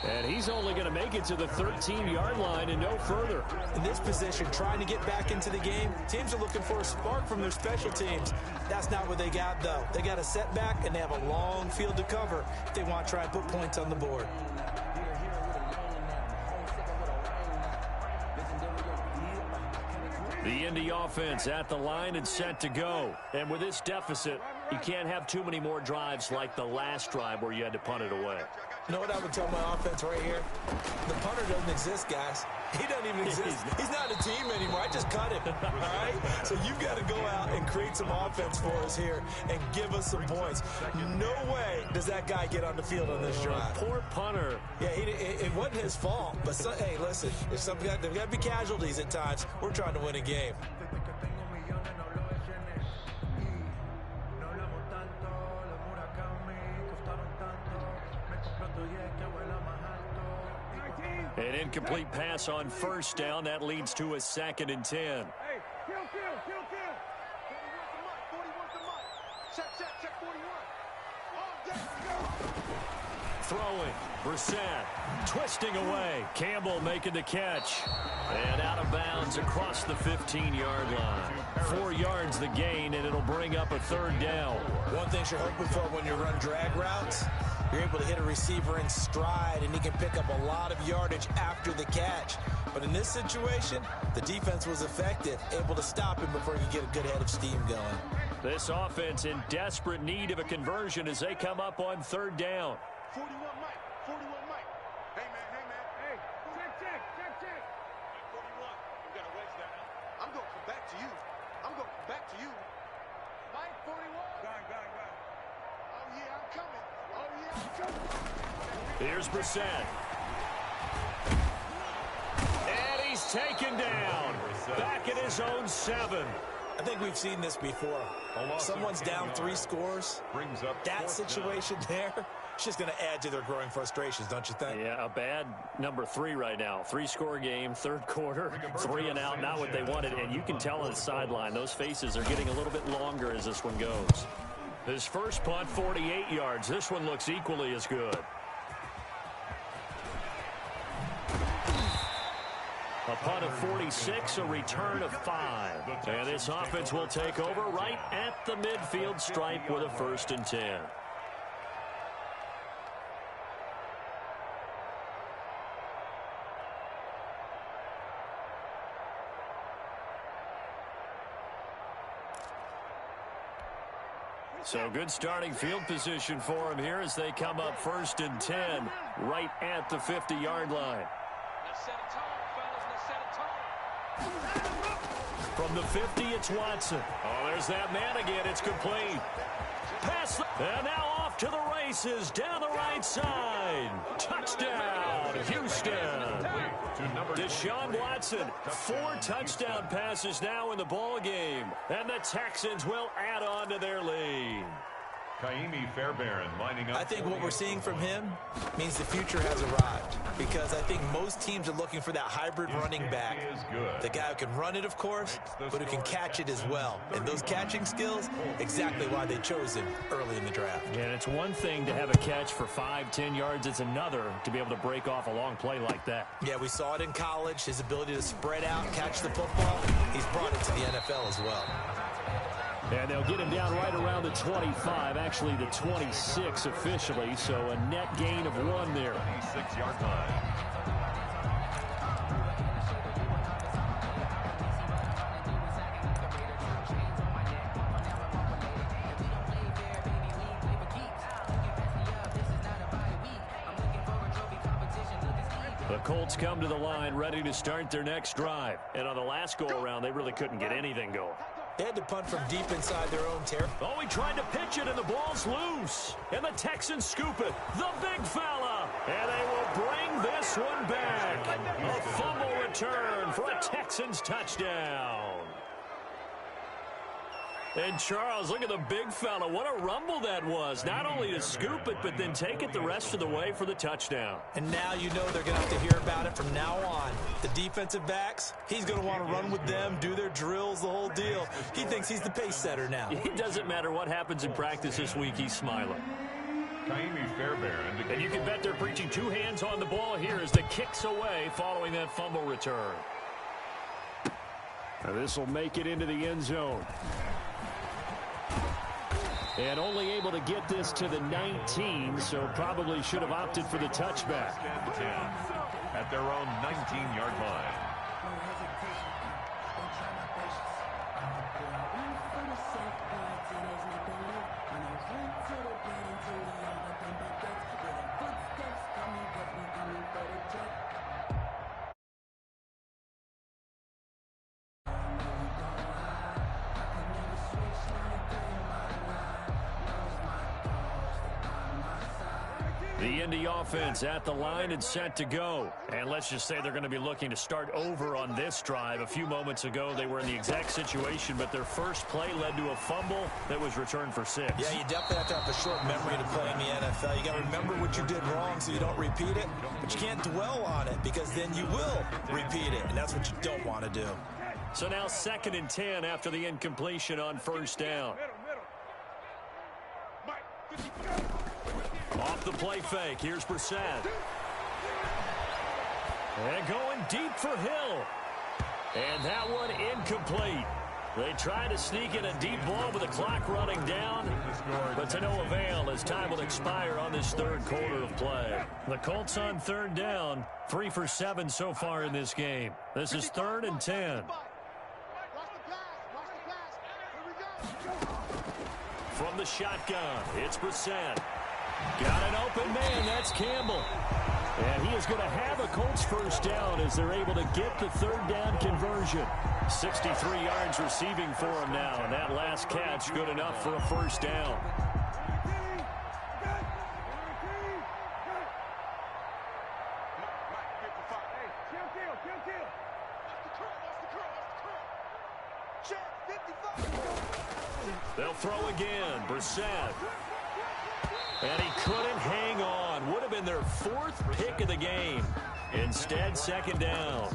And he's only going to make it to the 13-yard line and no further. In this position, trying to get back into the game, teams are looking for a spark from their special teams. That's not what they got, though. They got a setback, and they have a long field to cover if they want to try and put points on the board. The Indy offense at the line and set to go. And with this deficit, you can't have too many more drives like the last drive where you had to punt it away. You know what I would tell my offense right here? The punter doesn't exist, guys. He doesn't even exist. He's not a team anymore. I just cut him, all right? So you've got to go out and create some offense for us here and give us some points. No way does that guy get on the field on this drive. Poor punter. Yeah, it wasn't his fault. But, hey, listen, there's got to be casualties at times. We're trying to win a game. An incomplete pass on first down. That leads to a 2nd and 10. Hey, kill. 41 to Mike. Check 41. Throwing. Brissett twisting away. Campbell making the catch. And out of bounds across the 15-yard line. 4 yards the gain, and it'll bring up a 3rd down. One thing you're hoping for when you run drag routes, you're able to hit a receiver in stride, and he can pick up a lot of yardage after the catch. But in this situation, the defense was effective, able to stop him before he could get a good head of steam going. This offense in desperate need of a conversion as they come up on 3rd down. 41 Mike. Hey, man. Hey, check. 41. You got to wedge that now. I'm going to come back to you. Mike, 41. Go. Oh, yeah, I'm coming. Here's Brissett. And he's taken down. Back at his own 7. I think we've seen this before. Someone's down 3 scores. That situation there, it's just going to add to their growing frustrations, don't you think? Yeah, a bad number 3 right now. 3-score game, 3rd quarter, 3 and out, not what they wanted. And you can tell on the sideline, those faces are getting a little bit longer as this one goes. His first punt, 48 yards. This one looks equally as good. A punt of 46, a return of 5. And this offense will take over right at the midfield stripe with a 1st and 10. So good starting field position for him here as they come up 1st and 10 right at the 50-yard line. From the 50, it's Watson. Oh, there's that man again. It's complete. Pass. And now off to the races down the right side. Touchdown, Houston. Deshaun Watson, 4 touchdown passes now in the ball game. And the Texans will add on to their lead. Kaimi Fairbairn lining up. I think what we're seeing from him means the future has arrived, because I think most teams are looking for that hybrid running back. The guy who can run it, of course, but who can catch it as well. And those catching skills, exactly why they chose him early in the draft. And it's one thing to have a catch for 5-10 yards. It's another to be able to break off a long play like that. Yeah, we saw it in college, his ability to spread out and catch the football. He's brought it to the NFL as well. And they'll get him down right around the 25, actually the 26 officially, so a net gain of 1 there. 26-yard line. Colts come to the line ready to start their next drive. And on the last go-around, they really couldn't get anything going. They had to punt from deep inside their own territory. Oh, he tried to pitch it, and the ball's loose. And the Texans scoop it. The big fella. And they will bring this one back. A fumble return for a Texans touchdown. And Charles, look at the big fella. What a rumble that was. Not only to scoop it, but then take it the rest of the way for the touchdown. And now you know they're going to have to hear about it from now on. The defensive backs, he's going to want to run with them, do their drills, the whole deal. He thinks he's the pace setter now. It doesn't matter what happens in practice this week. He's smiling. And you can bet they're preaching two hands on the ball here as the kick's away following that fumble return. This will make it into the end zone. And only able to get this to the 19, so probably should have opted for the touchback. At their own 19-yard line. The Indy offense at the line and set to go. And let's just say they're going to be looking to start over on this drive. A few moments ago, they were in the exact situation, but their first play led to a fumble that was returned for 6. Yeah, you definitely have to have a short memory to play in the NFL. You got to remember what you did wrong so you don't repeat it, but you can't dwell on it because then you will repeat it, and that's what you don't want to do. So now 2nd and 10 after the incompletion on first down. Off the play fake, here's Brissett. And going deep for Hill. And that one incomplete. They try to sneak in a deep ball with the clock running down, but to no avail as time will expire on this third quarter of play. The Colts on 3rd down, 3 for 7 so far in this game. This is 3rd and 10. From the shotgun, it's Brissett. Got an open man, that's Campbell. And he is going to have a Colts first down as they're able to get the 3rd down conversion. 63 yards receiving for him now, and that last catch good enough for a first down. They'll throw again, Brissett. And he couldn't hang on. Would have been their 4th pick of the game. Instead, 2nd down.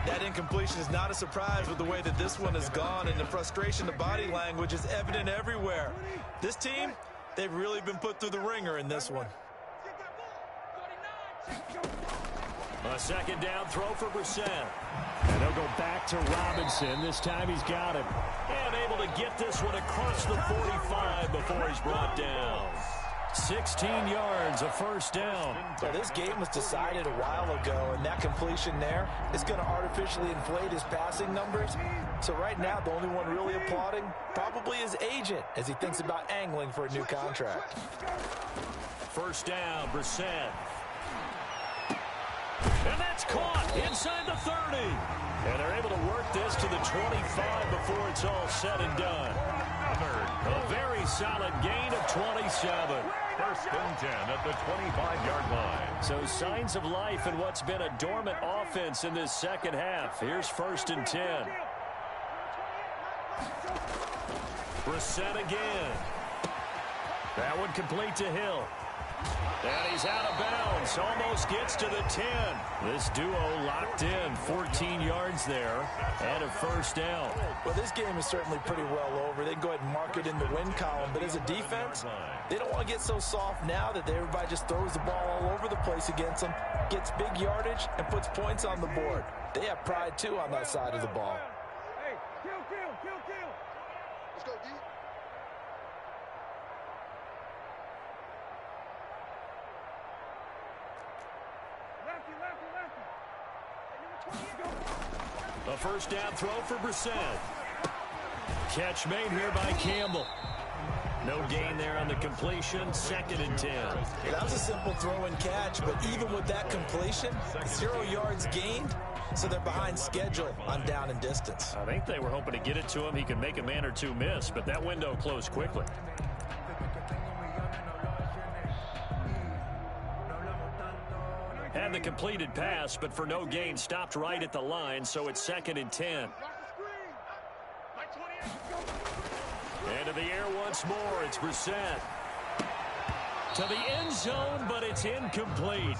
That incompletion is not a surprise with the way that this one has gone, and the frustration, the body language is evident everywhere. This team, they've really been put through the ringer in this one. A 2nd down throw for Brissett. And they'll go back to Robinson. This time he's got him. And able to get this one across the 45 before he's brought down. 16 yards, a first down. So this game was decided a while ago, and that completion there is going to artificially inflate his passing numbers. So right now, the only one really applauding probably his agent as he thinks about angling for a new contract. First down, Brissett. And that's caught inside the 30. And they're able to work this to the 25 before it's all said and done. A very solid gain of 27. 1st and 10 at the 25-yard line. So signs of life in what's been a dormant offense in this second half. Here's 1st and 10. Brissett again. That one complete to Hill. And he's out of bounds. Almost gets to the 10. This duo locked in. 14 yards there and a first down. Well, this game is certainly pretty well over. They can go ahead and mark it in the win column. But as a defense, they don't want to get so soft now that everybody just throws the ball all over the place against them, gets big yardage, and puts points on the board. They have pride, too, on that side of the ball. Hey, kill. Let's go, D. A first down throw for Brissett. Catch made here by Campbell. No gain there on the completion. 2nd and 10. Yeah, that was a simple throw and catch, but even with that completion, 0 yards gained, so they're behind schedule on down and distance. I think they were hoping to get it to him. He could make a man or two miss, but that window closed quickly. Had the completed pass, but for no gain, stopped right at the line, so it's 2nd and 10. Into the air once more. It's Brissett. To the end zone, but it's incomplete.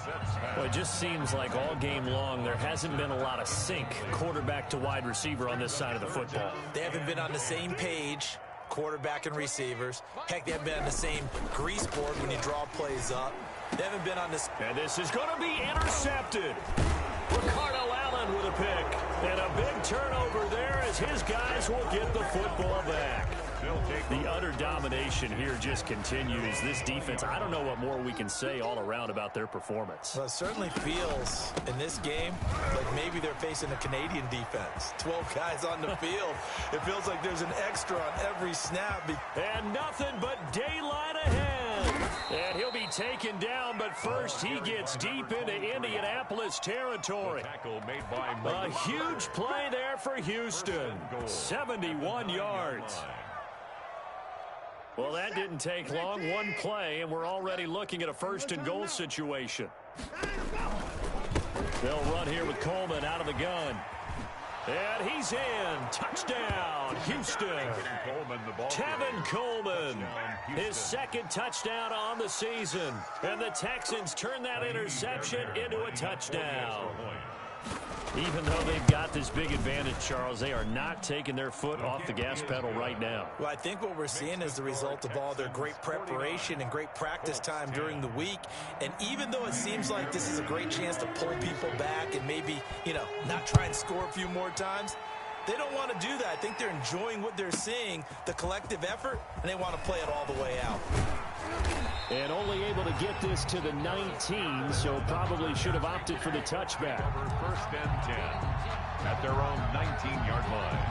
Well, it just seems like all game long there hasn't been a lot of sync quarterback to wide receiver on this side of the football. They haven't been on the same page, quarterback and receivers. Heck, they haven't been on the same grease board when you draw plays up. They haven't been on this. And this is going to be intercepted. Ricardo Allen with a pick. And a big turnover there as his guys will get the football back. The utter domination here just continues. This defense, I don't know what more we can say all around about their performance. Well, it certainly feels in this game like maybe they're facing a Canadian defense. 12 guys on the field. It feels like there's an extra on every snap. And nothing but daylight ahead. And he'll be taken down, but first he gets deep into Indianapolis territory. A huge play there for Houston. 71 yards. Well, that didn't take long. One play, and we're already looking at a 1st and goal situation. They'll run here with Coleman out of the gun. And he's in. Touchdown, Houston. Tevin Coleman, his 2nd touchdown on the season. And the Texans turn that interception into a touchdown. Even though they've got this big advantage, Charles, they are not taking their foot off the gas pedal right now. Well, I think what we're seeing is the result of all their great preparation and great practice time during the week. And even though it seems like this is a great chance to pull people back and maybe, not try and score a few more times, they don't want to do that. I think they're enjoying what they're seeing, the collective effort, and they want to play it all the way out. And only able to get this to the 19, so probably should have opted for the touchback. 1st and 10 at their own 19-yard line.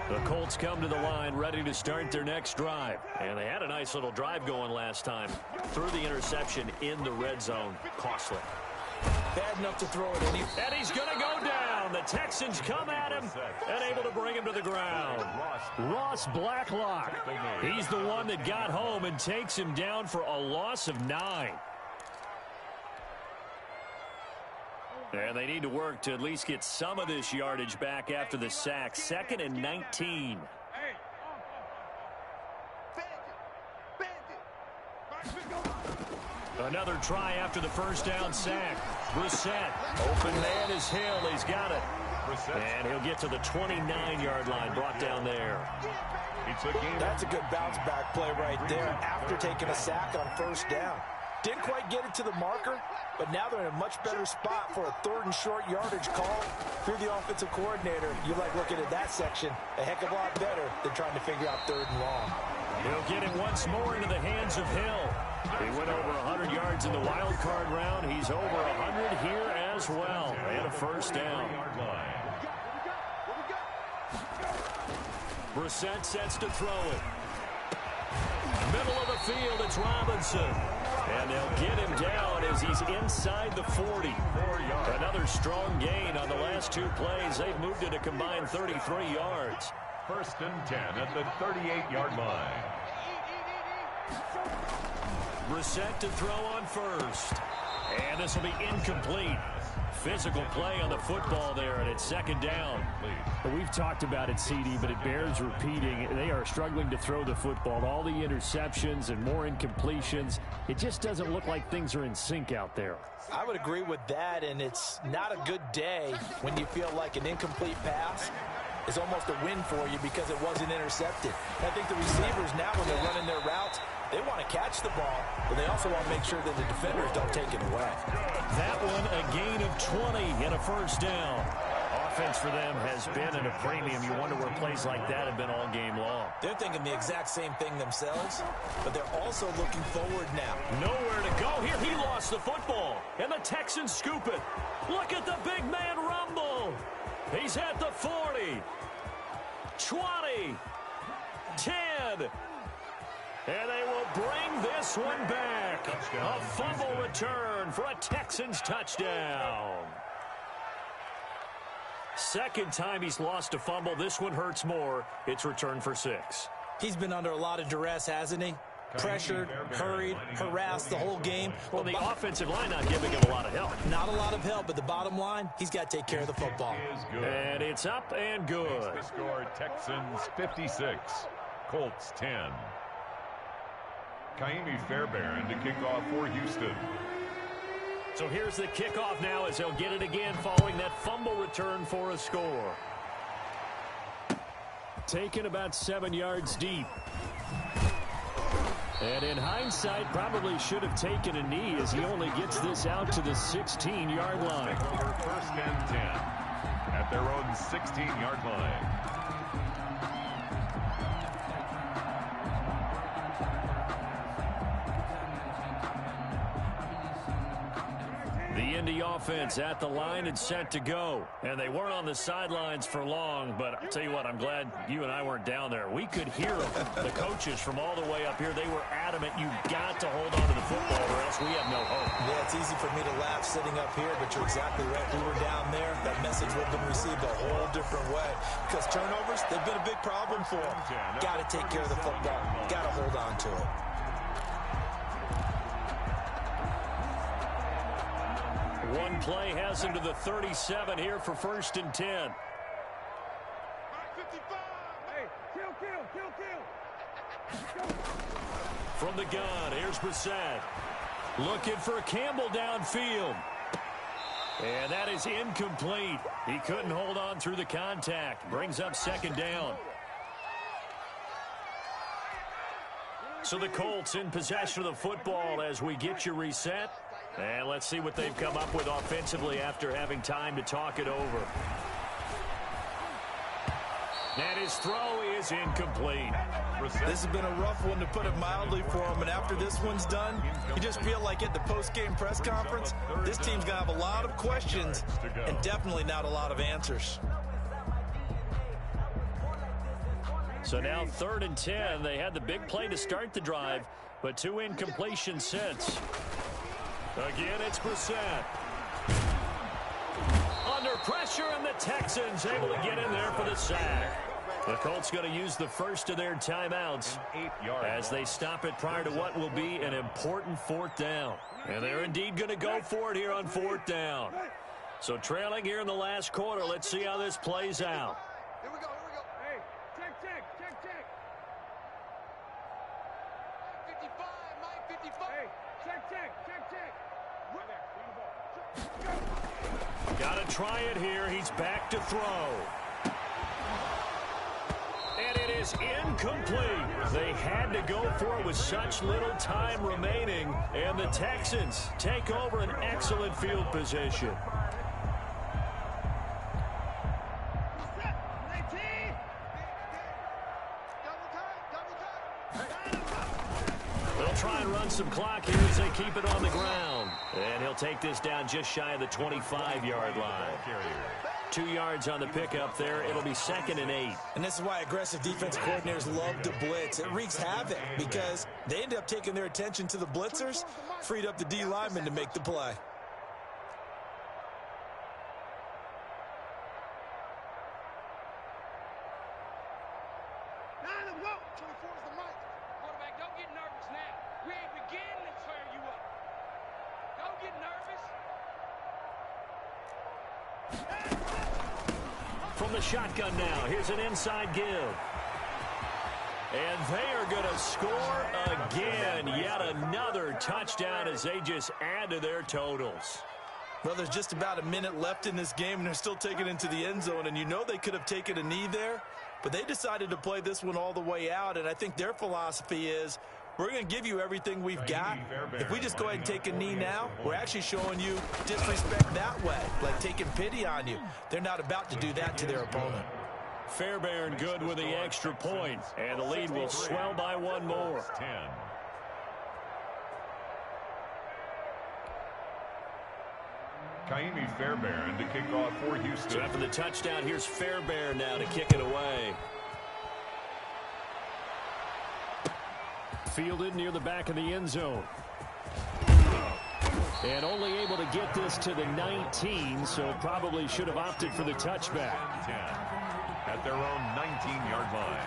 The Colts come to the line ready to start their next drive. And they had a nice little drive going last time. Threw the interception in the red zone. Costly. Bad enough to throw it in. And he's going to go down. The Texans come at him and able to bring him to the ground. Ross Blacklock. He's the one that got home and takes him down for a loss of 9. And they need to work to at least get some of this yardage back after the sack. 2nd and 19. Another try after the 1st down sack. Brissett. Open man is Hill. He's got it. And he'll get to the 29-yard line. Brought down there. That's a good bounce-back play right there after taking a sack on 1st down. Didn't quite get it to the marker, but now they're in a much better spot for a 3rd and short yardage call. If you're the offensive coordinator, you like looking at that section a heck of a lot better than trying to figure out 3rd and long. He'll get it once more into the hands of Hill. He went over 100 yards in the wild card round. He's over 100 here as well. And a 1st down. Brissett sets to throw it. Middle of the field, it's Robinson. And they'll get him down as he's inside the 40. Another strong gain on the last 2 plays. They've moved it a combined 33 yards. 1st and 10 at the 38-yard line. Brissett to throw on 1st. And this will be incomplete. Physical play on the football there, and it's 2nd down. We've talked about it, CD, but it bears repeating. They are struggling to throw the football. All the interceptions and more incompletions. It just doesn't look like things are in sync out there. I would agree with that, and it's not a good day when you feel like an incomplete pass is almost a win for you because it wasn't intercepted. I think the receivers now, when they're running their routes, they want to catch the ball, but they also want to make sure that the defenders don't take it away. That one a gain of 20 and a 1st down. Offense for them has been at a premium. You wonder where plays like that have been all game long. They're thinking the exact same thing themselves, but they're also looking forward now. Nowhere to go here. He lost the football, and the Texans scoop it. Look at the big man rumble. He's at the 40, 20, 10. And they will bring this one back. A fumble return for a Texans touchdown. Second time he's lost a fumble. This one hurts more. It's returned for 6. He's been under a lot of duress, hasn't he? Pressured, hurried, harassed the whole game. Well, the offensive line not giving him a lot of help. Not a lot of help, but the bottom line, he's got to take care of the football. And it's up and good. The score, Texans 56, Colts 10. Kaimi Fairbairn to kick off for Houston. So here's the kickoff now as they'll get it again following that fumble return for a score. Taken about 7 yards deep. And in hindsight, probably should have taken a knee as he only gets this out to the 16-yard line. Over 1st and 10 at their own 16-yard line. The Indy offense at the line and set to go. And they weren't on the sidelines for long, but I'll tell you what, I'm glad you and I weren't down there. We could hear the coaches from all the way up here. They were adamant, you got to hold on to the football or else we have no hope. Yeah, it's easy for me to laugh sitting up here, but you're exactly right. We were down there. That message would have been received a whole different way. Because turnovers, they've been a big problem for them. Got to take care of the football. Got to hold on to it. One play has him to the 37 here for 1st and 10. Hey, 55. Hey, kill. From the gun, here's Brissett. Looking for Campbell downfield. And that is incomplete. He couldn't hold on through the contact. Brings up 2nd down. So the Colts in possession of the football as we get you reset. And let's see what they've come up with offensively after having time to talk it over. And his throw is incomplete. This has been a rough one, to put it mildly, for him. And after this one's done, you just feel like at the post-game press conference, this team's going to have a lot of questions and definitely not a lot of answers. So now 3rd and 10. They had the big play to start the drive, but 2 incompletions since. Again, it's Brissett. Under pressure, and the Texans able to get in there for the sack. The Colts going to use the first of their timeouts as they stop it prior to what will be an important 4th down. And they're indeed going to go for it here on 4th down. So trailing here in the last quarter, let's see how this plays out. Here we go. Hey, check. 55, Mike, 55. Hey, check. Got to try it here. He's back to throw. And it is incomplete. They had to go for it with such little time remaining. And the Texans take over an excellent field position. They'll try and run some clock here as they keep it on the ground. And he'll take this down just shy of the 25-yard line. 2 yards on the pickup there. It'll be 2nd and 8. And this is why aggressive defense coordinators love to blitz. It wreaks havoc because they end up taking their attention to the blitzers, freed up the D lineman to make the play. From the shotgun now, here's an inside give. And they are going to score again. Yet another touchdown as they just add to their totals. Well, there's just about a minute left in this game, and they're still taking it into the end zone. And you know they could have taken a knee there, but they decided to play this one all the way out. And I think their philosophy is, we're going to give you everything we've got. If we just go ahead and take a knee now, we're actually showing you disrespect that way, like taking pity on you. They're not about to do that to their opponent. Fairbairn good with the extra point, and the lead will swell by one more. 10. Kaimi Fairbairn to kick off for Houston. So after the touchdown, here's Fairbairn now to kick it away. Fielded near the back of the end zone. And only able to get this to the 19, so probably should have opted for the touchback. 10 at their own 19-yard line.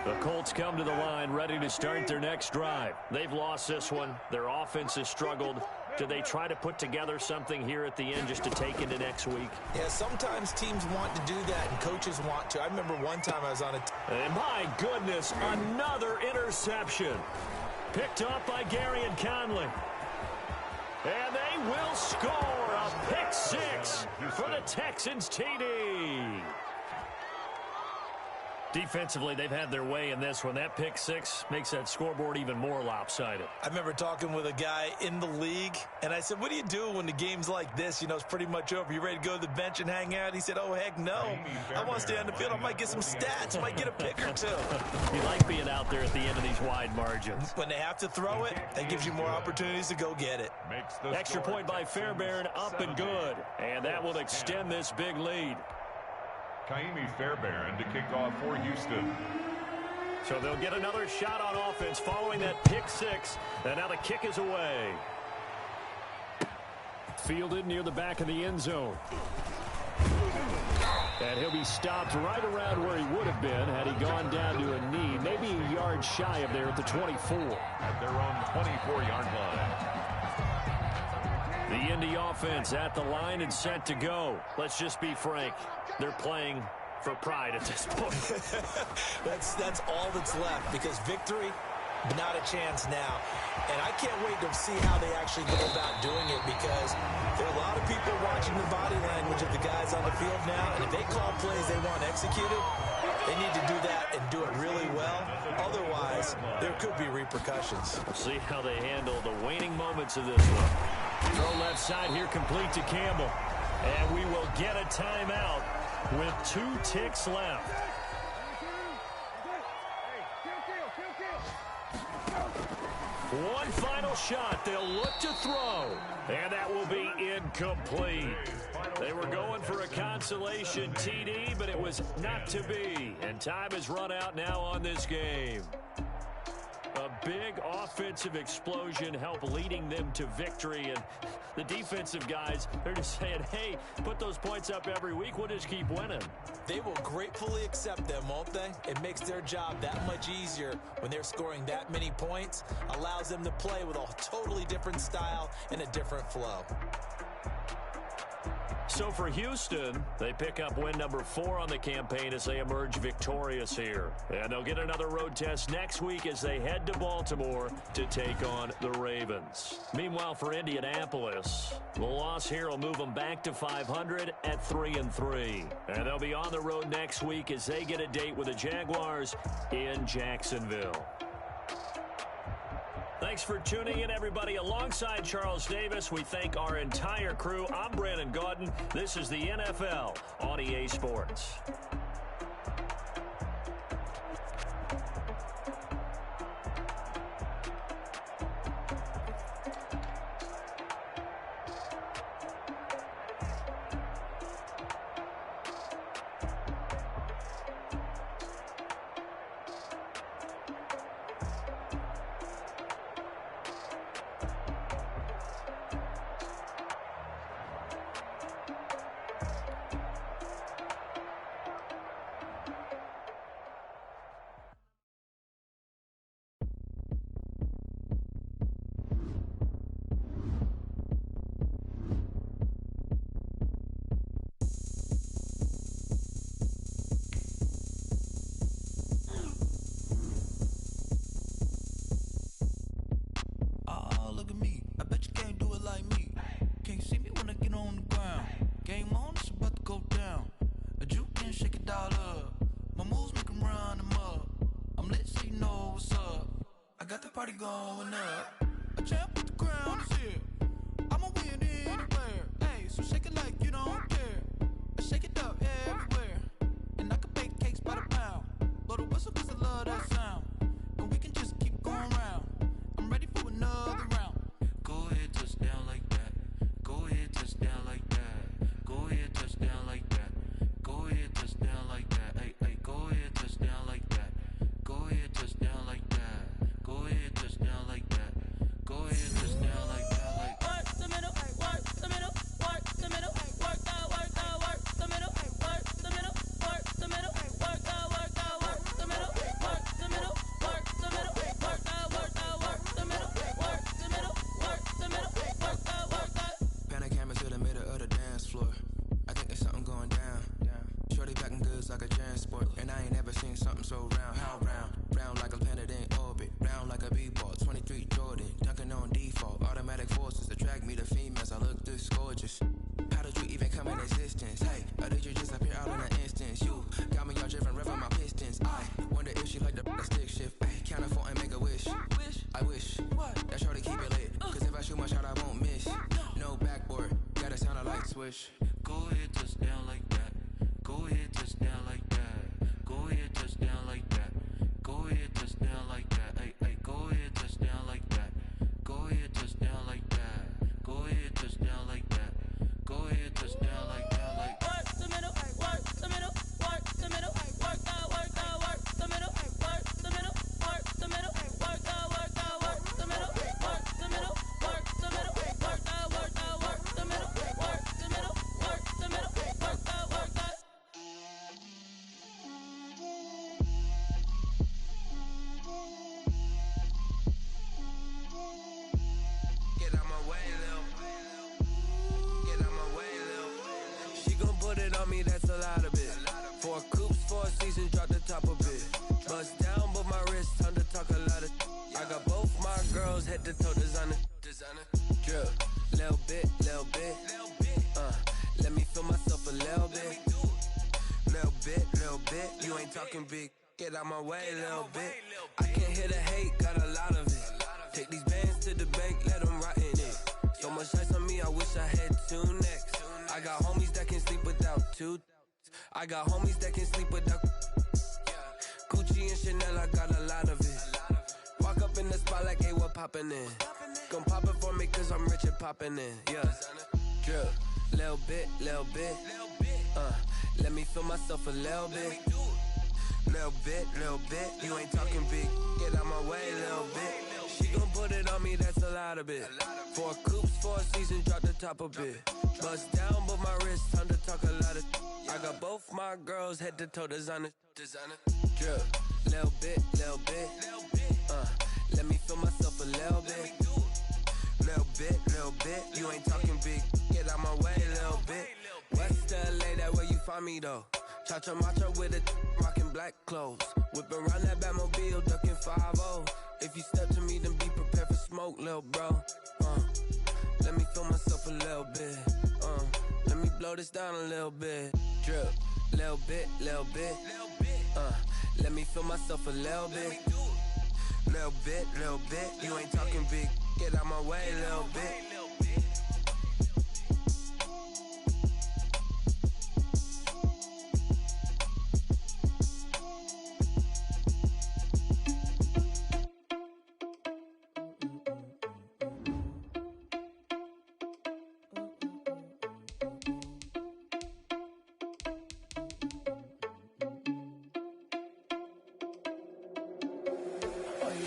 The Colts come to the line ready to start their next drive. They've lost this one. Their offense has struggled. Do they try to put together something here at the end just to take into next week? Yeah, sometimes teams want to do that and coaches want to. I remember one time I was on a And my goodness, another interception. Picked up by Gary and Conley. And they will score a pick six for the Texans TD. Defensively, they've had their way in this one. That pick six makes that scoreboard even more lopsided. I remember talking with a guy in the league, and I said, what do you do when the game's like this? You know, it's pretty much over. You ready to go to the bench and hang out? He said, oh, heck no. I want to stay on the field. I might get some stats. I might get a pick or two. You like being out there at the end of these wide margins. When they have to throw it, that gives you more opportunities to go get it. Extra point by Fairbairn, up and good. And that will extend this big lead. Kaimi Fairbairn to kick off for Houston. So they'll get another shot on offense following that pick six. And now the kick is away. Fielded near the back of the end zone. And he'll be stopped right around where he would have been had he gone down to a knee. Maybe a yard shy of there at the 24. At their own 24-yard line. The Indy offense at the line and set to go. Let's just be frank. They're playing for pride at this point. That's all that's left, because victory, not a chance now. And I can't wait to see how they actually go about doing it, because there are a lot of people watching the body language of the guys on the field now, and if they call plays they want executed, they need to do that and do it really well. Otherwise, there could be repercussions. We'll see how they handle the waning moments of this one. Throw left side here, complete to Campbell. And we will get a timeout with 2 ticks left. One final shot. They'll look to throw. And that will be incomplete. They were going for a consolation TD, but it was not to be. And time has run out now on this game. A big offensive explosion helped leading them to victory. And the defensive guys, they're just saying, hey, put those points up every week. We'll just keep winning. They will gratefully accept them, won't they? It makes their job that much easier when they're scoring that many points. Allows them to play with a totally different style and a different flow. So for Houston, they pick up win number 4 on the campaign as they emerge victorious here. And they'll get another road test next week as they head to Baltimore to take on the Ravens. Meanwhile, for Indianapolis, the loss here will move them back to 500 at 3-3. And they'll be on the road next week as they get a date with the Jaguars in Jacksonville. Thanks for tuning in, everybody. Alongside Charles Davis, we thank our entire crew. I'm Brandon Gaudin. This is the NFL on EA Sports. Going up, a champ with the crown is here. I'ma win anywhere. Hey, so shake it like you don't care. I shake it up everywhere. And I can bake cakes by the pound. Blow the whistle 'cause I love that sound. And we can just keep going round. I'm ready for another I wish. What? That shorty keep it lit. Cause if I shoot my shot, I won't miss. No backboard, gotta sound a light switch. Go ahead, touchdown like that. Go ahead, touchdown like that. Go ahead, touchdown like that. Go ahead, touchdown like that. Ay, ay, go ahead, touchdown like that. Go ahead, touchdown like that. Go ahead, touchdown like that. Go ahead, touchdown like that. Like work the middle, work the middle, work the middle, work the middle, work the middle, work the middle, work the middle, work the middle, work the middle, work the middle, work the middle, work the middle, work the. Get out my way, Lil. Get out my way, Lil. She gon' put it on me, that's a lot of it. 4 coops, 4 seasons, drop the top a bit. Bust down, but my wrist, time to talk a lot of. I got both my girls head to toe designer. Drip, little bit, little bit. Let me feel myself a little bit. Little bit. You ain't talking big. Get out my way, little bit. I can't hear the hate, got a lot of it. Take these bands to the bank, let them rot in it. So much ice on me, I wish I had 2 necks. I got homies that can sleep without 2. I got homies that can sleep without. Gucci and Chanel, I got a lot of it. Walk up in the spot like, hey, what poppin' in? Gon' pop it for me, cause I'm rich and poppin' in. Yeah. Drip, little bit. Let me feel myself a little bit. Little bit. You ain't talking big. Get out my way, little bit. She gon' put it on me, that's a lot of it. 4 coops, 4 seasons, drop the top a bit. Bust down, but my wrist, time to talk a lot of. I got both my girls head to toe designer. Drip, little bit. Let me feel myself a little bit. Little bit. You ain't talking big. Get out my way, little bit. West LA, that where you find me though. Cha-cha matcha with a rockin' black clothes. Whip around that Batmobile, ducking 5-0. If you step to me, then be prepared for smoke, lil' bro. Let me feel myself a little bit. Let me blow this down a little bit. Drip, little bit. Let me feel myself a little bit. Little bit. You ain't talking big. Get out my way, little bit.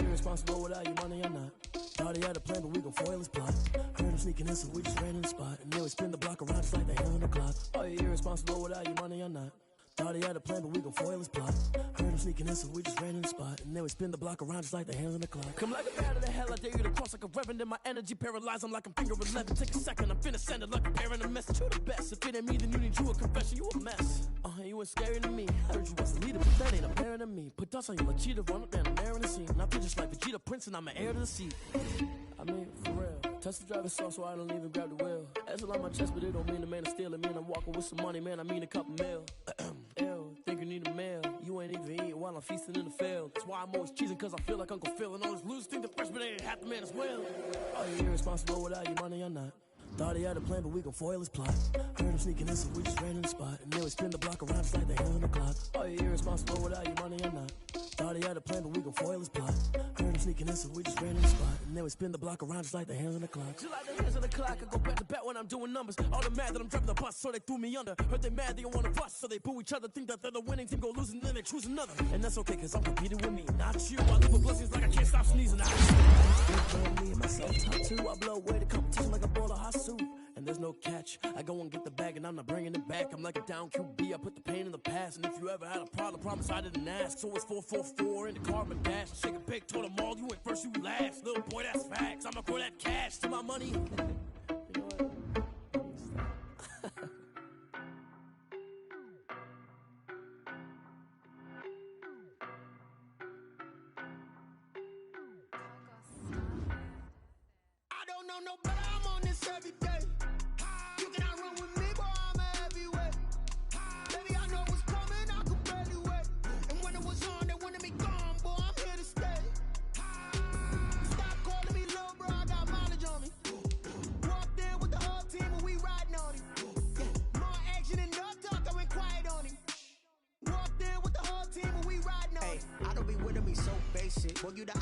Irresponsible without your money or not. Thought he had a plan, but we gon' foil his plot. Heard him sneaking in, so we just ran in the spot. And then we spin the block around just like the hands on the clock. Are you irresponsible without your money or not? Thought he had a plan, but we gon' foil his plot. Heard him sneaking in, so we just ran in the spot. And then we spin the block around just like the hands on the clock. Come like a bat of the hell, I dare you to cross like a reverend. And my energy paralyzed, I'm like I'm finger 11. Take a second, I'm finna send it like a parent a message. You the best, if it ain't me, then you need you a confession. You a mess, you ain't scary to me. I heard you was the leader, but that ain't apparent to me. Put dust on you like cheetah, run up down the air in the scene. And I feel just like Vegeta Prince, and I'm an heir to the seat. I mean, for real. Touch the driver's soft, so I don't even grab the wheel. That's on my chest, but it don't mean the man is stealing. Mean I'm walking with some money, man, I mean a couple mil. Ew, think you need a meal. You ain't even eating while I'm feasting in the field. That's why I'm always cheesing, cause I feel like Uncle Phil. And all this losers think the freshman ain't half the man as well. Are you irresponsible without your money or not? Thought he had a plan, but we gon' foil his plot. Heard him sneaking in, so we just ran in the spot. And then we spin the block around just like the hands on the clock. Are you irresponsible without your money or not? Thought he had a plan, but we gon' foil his plot. Heard him sneaking in, so we just ran in the spot. And then we spin the block around just like the hands on the clock. Just like the hands on the clock, I go back to back when I'm doing numbers. All the mad that I'm driving the bus, so they threw me under. Heard they mad, they don't wanna bust, so they boo each other. Think that they're the winning team, go losing, then they choose another. And that's okay, cause I'm competing with me, not you. I live with blessings like I can't stop sneezing. Me and myself top 2, I blow away the competition like a ball of hot soup. And there's no catch. I go and get the bag and I'm not bringing it back. I'm like a down QB, I put the pain in the past. And if you ever had a problem, promise I didn't ask. So it's 444 in the carbon dash. Shake a big, told them all, you went first, you last. Little boy, that's facts. I'ma throw that cash to my money. You know what? I don't know no better, I'm on this every day. You cannot run with me, boy, I'm a heavyweight. Baby, I know what's coming, I could barely wait. And when it was on, they wanted me gone, boy, I'm here to stay.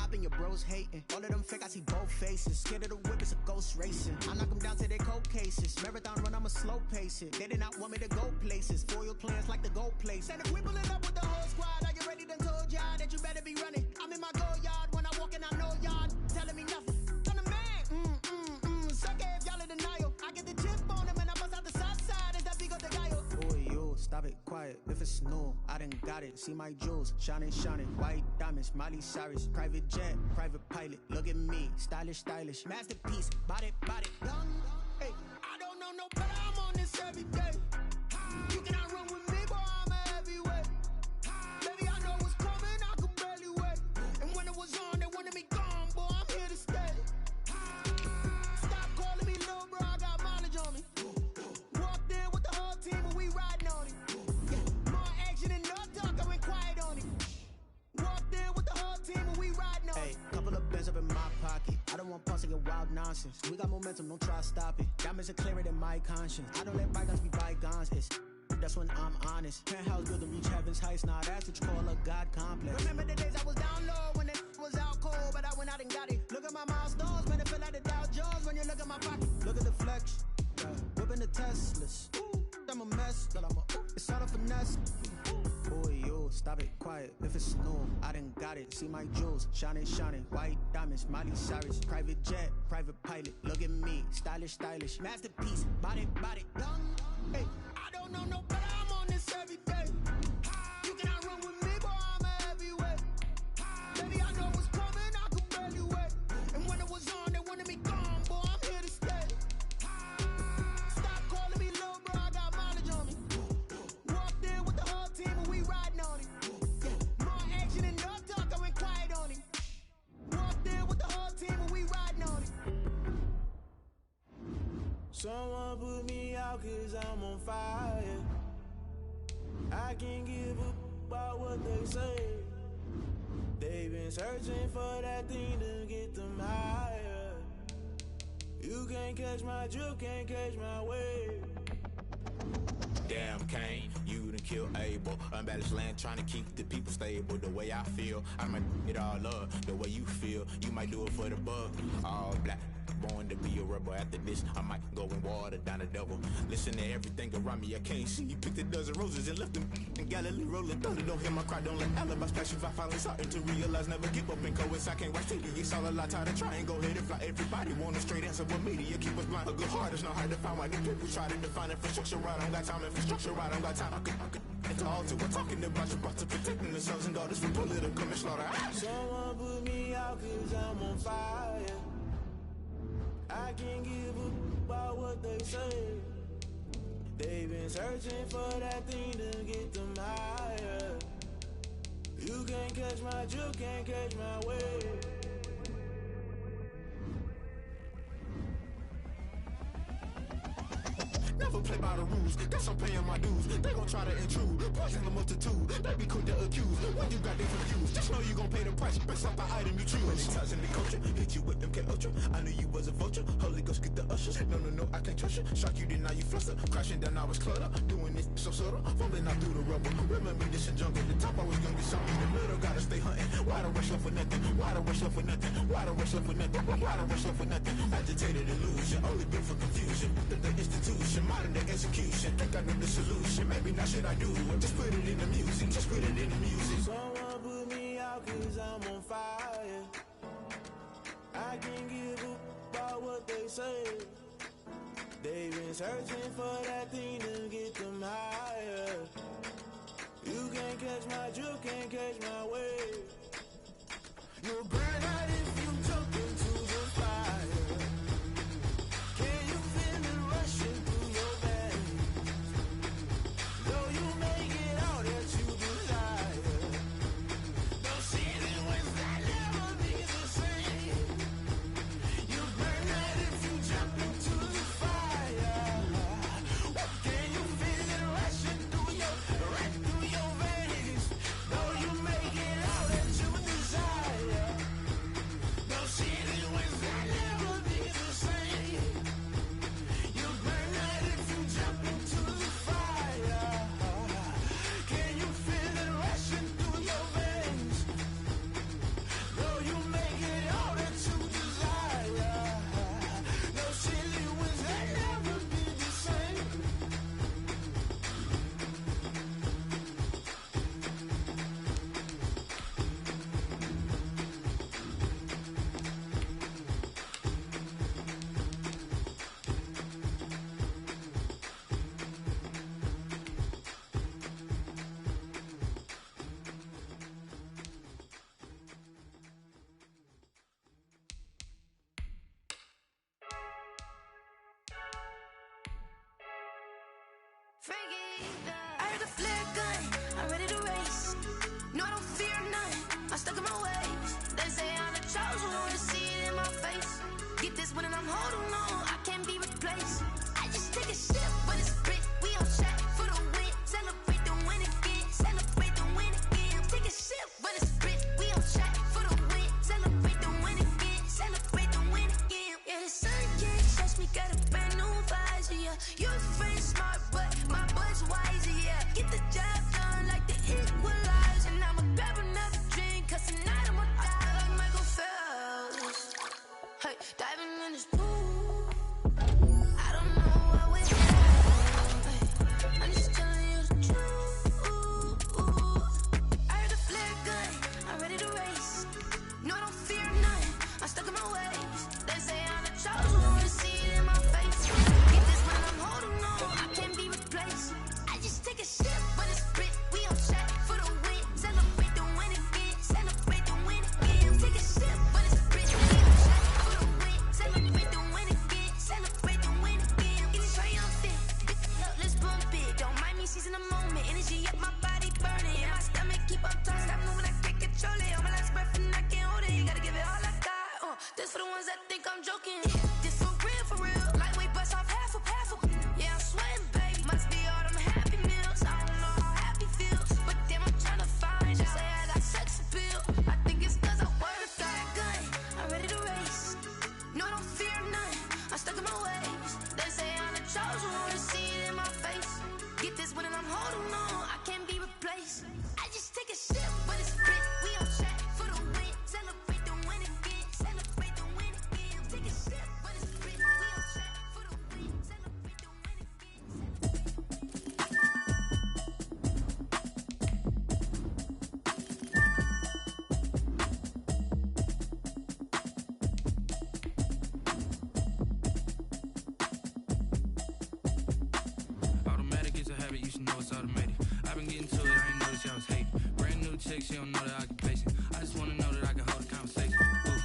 popping, your bros hating. All of them fake, I see both faces. Scared of the whip, it's a ghost racing. I knock them down to their cold cases. Marathon run, I'ma slow pace it. They did not want me to go places. Foil plans like the gold place. And if we pulling up with the whole squad, are you ready? Done told y'all that you better be running. I'm in my go yard when I walk in, I know y'all telling me nothing. I'm the man. Suck it if y'all in denial. I get the chip on them and I bust out the south side. It's that Vigo de Gallo. Boy, you stop it, quiet. If it's new, I done got it. See my jewels, shining, shining. White diamonds, Miley Cyrus. Private jet, private pilot. Look at me, stylish, stylish. Masterpiece, body, body. Young, hey, I don't know no better. I'm on this every day. You cannot run with me, boy. I'm a heavyweight. Baby, I know what's coming. I could barely wait. And when it was on, they wanted me gone, boy. I'm here to stay. Stop calling me little bro. I got mileage on me. Walked in with the whole team and we riding on it. Yeah, more action and no talk. I went quiet on it. Walked in with the whole team and we riding on it. Hey, couple of bands up in my pocket. I don't want pulse to get wild nonsense. We got momentum, don't try to stop it. Diamonds are clearer than my conscience. I don't let bygones be bygones. It's that's when I'm honest. Penthouse good to reach heaven's heights. Now that's what you call a God complex. Remember the days I was down low when it was out cold, but I went out and got it. Look at my milestones, man, it feel like the Dow Jones when you look at my pocket. Look at the flex, whipping the Teslas. I'm a mess, but it's all a finesse. Boy, you stop it, quiet. If it's new, I done got it. See my jewels, shining, shining. White diamonds, Miley Cyrus. Private jet, private pilot. Look at me, stylish, stylish. Masterpiece, body, body. Young, hey, I don't know no better. I'm on this every day. You cannot run with me, boy. I'm a heavyweight. Baby, I know what's coming. I could barely wait. And when it was on, they wanted me gone, boy. I'm here to stay. Stop calling me little bro. I got mileage on me. Walked in with the whole team and we riding on it. Yeah, more action and no talk. I went quiet on it. Walked in with the whole team and we riding on it. Someone put me out cause I'm on fire. I can't give a about what they say. They've been searching for that thing to get them higher. You can't catch my drift, can't catch my wave. Damn Kane, you done killed Abel. Unbalanced land trying to keep the people stable. The way I feel, I might it all up. The way you feel, you might do it for the bug. All black, born to be a rebel. After this, I might go and water down the devil. Listen to everything around me, I can't see. Picked a dozen roses and left them in Galilee rolling thunder. Don't hear my cry, don't let alibis pass you. If I finally starting to realize, never give up and coincide. I can't watch TV, it's all a lot. Tired of trying, go ahead and fly. Everybody want a straight answer, but media keep us blind. A good heart is not hard to find. Why the people try to define infrastructure right? I don't got time, infrastructure right? I don't got time. I could into all to we're talking about you, about to protecting the sons and daughters from political and slaughter. Someone put me out cause I'm on fire. I can't give a about what they say. They've been searching for that thing to get them higher. You can't catch my drift, can't catch my wave. Never play by the rules, guess I'm paying my dues. They gon' try to intrude, poison the multitude. They be quick to accuse, when you got them confused. Just know you gon' pay the price, best off the item you choose. Many times in the culture, hit you with MK Ultra. I knew you was a vulture, Holy Ghost get the ushers. No, I can't trust you. Shock you, then now you fluster. Crashing down, I was clutter. Doing this so subtle, fumbling out through the rubble. Remember this and jungle, the top always gonna be something. In the middle, gotta stay hunting. Why the rush left for nothing? Why the rush left for nothing? Why the rush left for nothing? Why the rush left for nothing? Agitated illusion, only built for confusion. The institution, modern day execution. Think I know the solution, maybe not should I do it. Just put it in the music, just put it in the music. Someone put me out cause I'm on fire. I can't give a about what they say. They've been searching for that thing to get them higher. You can't catch my drift, can't catch my wave. You'll burn out if you jump into the fire. Can you feel it rushing through your veins? Though you may get out that you desire. Don't see it when that never be the same. You burn out if you jump into the fire. Can you feel it rushing through your veins? Though you may get out that you desire. stuck in my ways. They say I'm the chosen one, to see it in my face. Get this one and I'm holding on, I can't be replaced. I just take a sip, but it's spit. We on track for the win. Celebrate the win again. Celebrate the win again. Take a sip, but it's spit. We on track for the win. Celebrate the win again. Celebrate the win again. Yeah, the sun can't touch me. Got a brand new visor. Yeah, you're friend smart, but my boy's wiser. Yeah, get the job done like the equalizer. And I'ma grab another drink, 'cause tonight I'ma die like Michael Phelps. Hey, diving in this pool. I don't know what we're doing. I'm just telling you the truth. I heard the flare gun, I'm ready to race. No, I don't fear none, I'm stuck in my ways. They say I'm the chosen one, to see it in my face. Get this when I'm holding on, I can't be replaced. I just take a sip, but it's spit. We on track for the win. Celebrate the win again. Celebrate the win again. Take a sip, but it's spit. We on track for the win. Celebrate the win again. Celebrate the win again. It's triumphant. Look, let's bump it. Don't mind me seizing the moment. Energy up my body burning. And my stomach keep up talking. Stop moving, I can't control it. On my last breath and I can't hold it. You gotta give it all I got. This for the ones that think I'm joking. This for real, for real. Lightweight bust off half a. Yeah, I'm sweating, baby. Must be all them happy meals. I don't know how happy feels, but damn, I'm trying to find out. Say I got sex appeal. I think it's 'cause I wear the fire gun. I'm ready to race. No, I don't fear none. I'm stuck in my ways. They say I'm the chosen one, to see it in my face. Get this one and I'm holding on, I can't be replaced. I just take a sip, but it's spit. We on track for the win. Celebrate the win again. Celebrate the win again. Take a sip, but it's spit. We on track for the win. Celebrate the win again. Automatic is a habit, you should know it's automated. I've been getting to it, I ain't noticed y'all was hating. Brand new chick, she don't know the occupation. I just wanna know that I can hold a conversation. Ooh,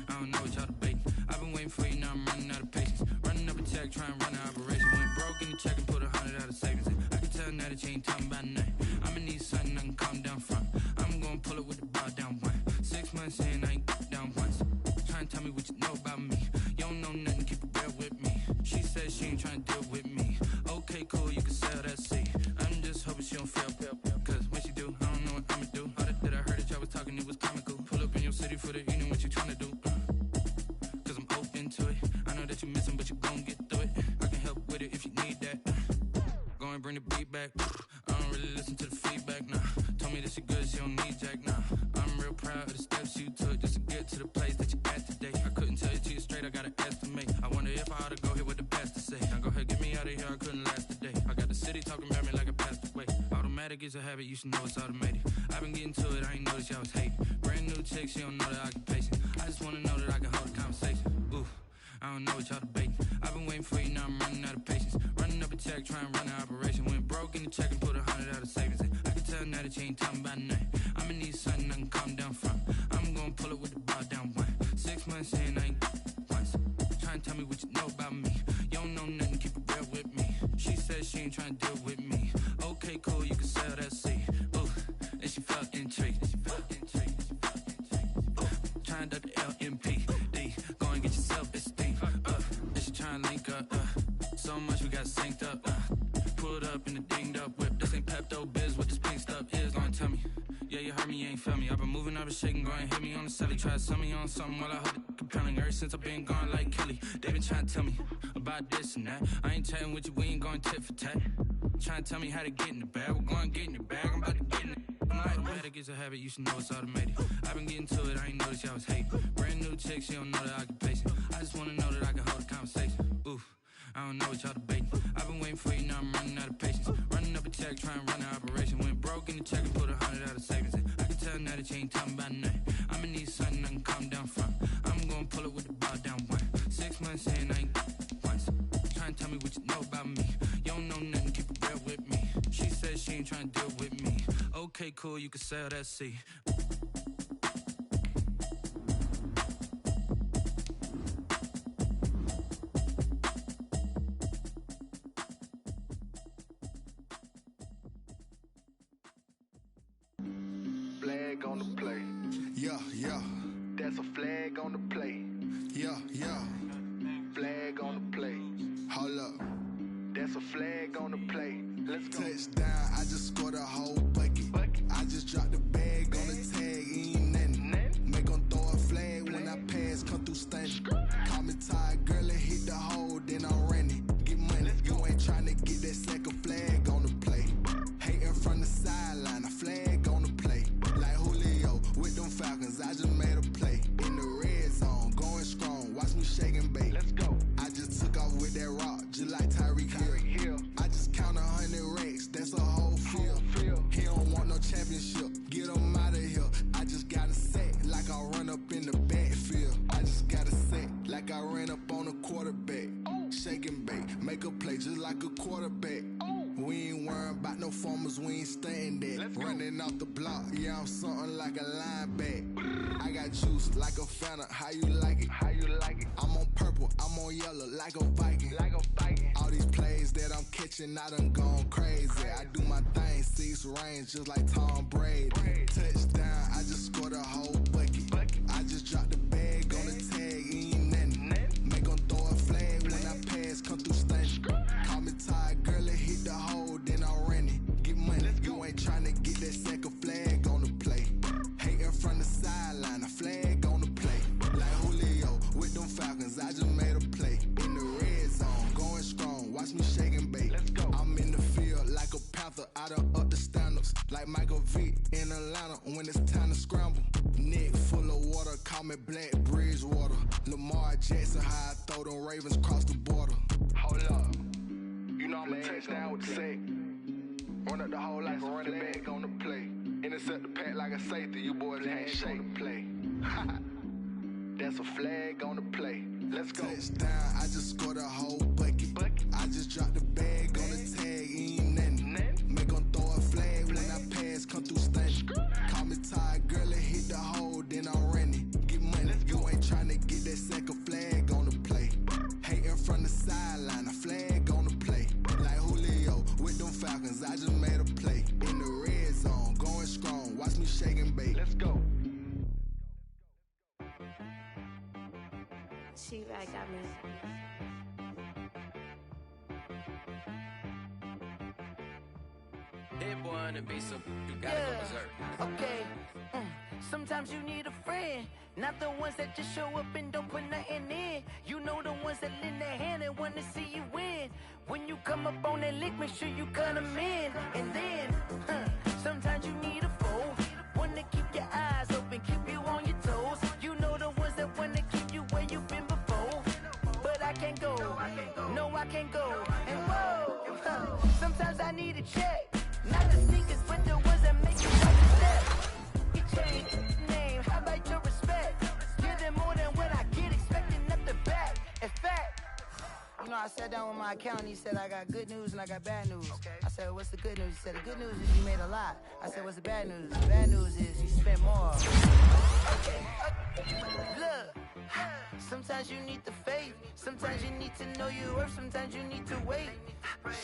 I don't know what y'all debating. I've been waiting for you, now I'm running out of patience. Running up a check, trying to run an operation. Went broke in the check and put 100 out of savings in. I can tell now that you ain't talking about nothing. I'ma need something I can calm down from. I'm gonna pull it with the bar down one. 6 months in, I ain't down once. Trying to tell me what you know about me. You don't know nothing, keep it real with me. She said she ain't trying to deal with me. Okay, cool, you can sell that seed. I'm just hoping she don't fail. Cause when she do, I don't know what I'ma do. All that I heard that y'all was talking, it was comical. Pull up in your city for the evening, what you trying to do? Cause I'm open to it. I know that you missing, but you gon' get through it. I can help with it if you need that. Go and bring the beat back. I don't really listen to the feedback, nah. Told me that she good, she don't need jack, nah. I'm real proud of the steps you took just to get to the place that you at today. I couldn't tell you to you straight, I gotta estimate. I wonder if I ought to go here with the best to say. Now go ahead, get me out of here, I couldn't last today. I got the city talking about me like I passed away. Automatic is a habit, you should know it's automated. I've been getting to it, I ain't noticed y'all was hating. Brand new chick, she don't know the occupation. I just wanna know that I can hold a conversation. Ooh, I don't know what y'all debating. I've been waiting for you, now I'm running out of patience. Running up a check, trying to run an operation. Went broke in the check and put 100 out of savings in. I can tell now that you ain't talking about nothing. I'ma need something I can calm down from. I'm gonna pull it with the bar down one. 6 months in, I ain't once. Trying to tell me what you know about me. You don't know nothing, keep it real with me. She said she ain't trying to deal with me. Okay, cool, you can sell that seed. Ooh, and she felt intrigued. Trying to the LMPD. Go and get your self-esteem. And she trying to link up. So much we got synced up. Pulled up in the dinged up whip. This ain't Pepto-Biz, what this pink stuff is. Long tell me. Yeah, you heard me, you ain't felt me. I've been moving, I've been shaking, go and hit me on the celly. Try to sell me on something while I hold it compelling. Ever since I've been gone like Kelly, they been trying to tell me about this and that. I ain't chatting with you, we ain't going tit for tat. Trying to tell me how to get in the bag. We're going to get in the bag, I'm about to get in it. Automatic is a habit, you should know it's automated. I've been getting to it, I ain't noticed y'all was hating. Brand new chick, she don't know the occupation. I just wanna know that I can hold a conversation. Ooh, I don't know what y'all debating. I've been waiting for you, now I'm running out of patience. Running up a check, trying to run an operation. Went broke in the check and put 100 out of savings in. I can tell now that you ain't talking about nothing. I'ma need something I can calm down from. I'm gonna pull it with the bar down one. 6 months in, I ain't once. Trying to tell me what you know about me. You don't know nothing, keep it real with me. She said she ain't trying to deal with me. Okay, cool, you can sell that seed. Flag on the play. flag on the play. Yeah. Flag on the play. Hold up. That's a flag on the play. Let's go. Touchdown, I just scored a whole bucket. I just dropped the bag on the tag, ain't nothing. Make them throw a flag when I pass, come through stunning. Call me tired, girl, and hit the hole, then I'm running. Get money, you ain't tryna get that second flag on the play. Hating from the sideline, a flag on the play. Like Julio with them Falcons, I just made a play. In the red zone, going strong, watch me shake and bake. Let's go. I just took off with that rock, just like Tyreek Hill. I just count 100 racks, that's a whole field. He don't want no championship, get him out of here. I just got a set, like I run up in the backfield. I just got a set, like I ran up on a quarterback. Shake and bake, make a play just like a quarterback. We ain't worrying about no formers, we ain't staying there. Running off the block, yeah, I'm something like a linebacker. I got juice like a Fanta, how you like it? I'm on purple, I'm on yellow, like a Viking. All these plays that I'm catching, I done gone crazy. I do my thing, 6 range, just like Tom Brady. Touchdown, I just scored a whole bucket. I just dropped the bag on the tag, ain't nothing. Make them throw a flag when I pass, come through stunning. Call me tired, girl, and hit the hole, then I'm running. Get money, you ain't tryna get that second flag on the play. Hating from the sideline, a flag on the play. Like Julio with them Falcons, I just made a play. In the red zone, going strong, watch me shake and bake. I'm in the field like a panther, I done up the standards. Like Michael Vick in Atlanta when it's time to scramble. Neck full of water, call me Black Bridgewater. Lamar Jackson, how I throw them Ravens across the border. Hold up, you know I'm a touchdown with the sack. Run up the hole like a running back on the play. Intercept the pack like a safety, you boys ain't shake the play. That's a flag on the play. Let's go. Touchdown, I just scored a whole bucket. I just dropped the bag on the tag, ain't nothing. Make them throw a flag when I pass, come through stunning. Call me tired, girl, and hit the hole, then I'm running. Get money, you ain't tryna get that second flag on the play. Hating from the sideline, a flag on the play. Like Julio with them Falcons, I just made a play. In the red zone, going strong, watch me shake and bake. Let's go. She right got me. Hit boy on the beat, so you gotta go berserk. Okay. Sometimes you need a friend, not the ones that just show up and don't put nothing in. You know the ones that lend their hand and wanna see you win. When you come up on that lick, make sure you cut them in. And then, sometimes you need a foe, one to keep your eyes open, keep you on your toes. You know the ones that wanna keep you where you've been before. But I can't go, no I can't go. And whoa, sometimes I need a check. Not the sneakers, but the ones that make you take a step. You change name, how about your respect? Give them more than what I get, expecting nothing back. In fact, you know, I sat down with my accountant, he said I got good news and I got bad news. I said, what's the good news? He said, the good news is you made a lot. I said, what's the bad news? The bad news is you spent more. Okay. Look, sometimes you need the faith, sometimes you need to know your worth, sometimes you need to wait.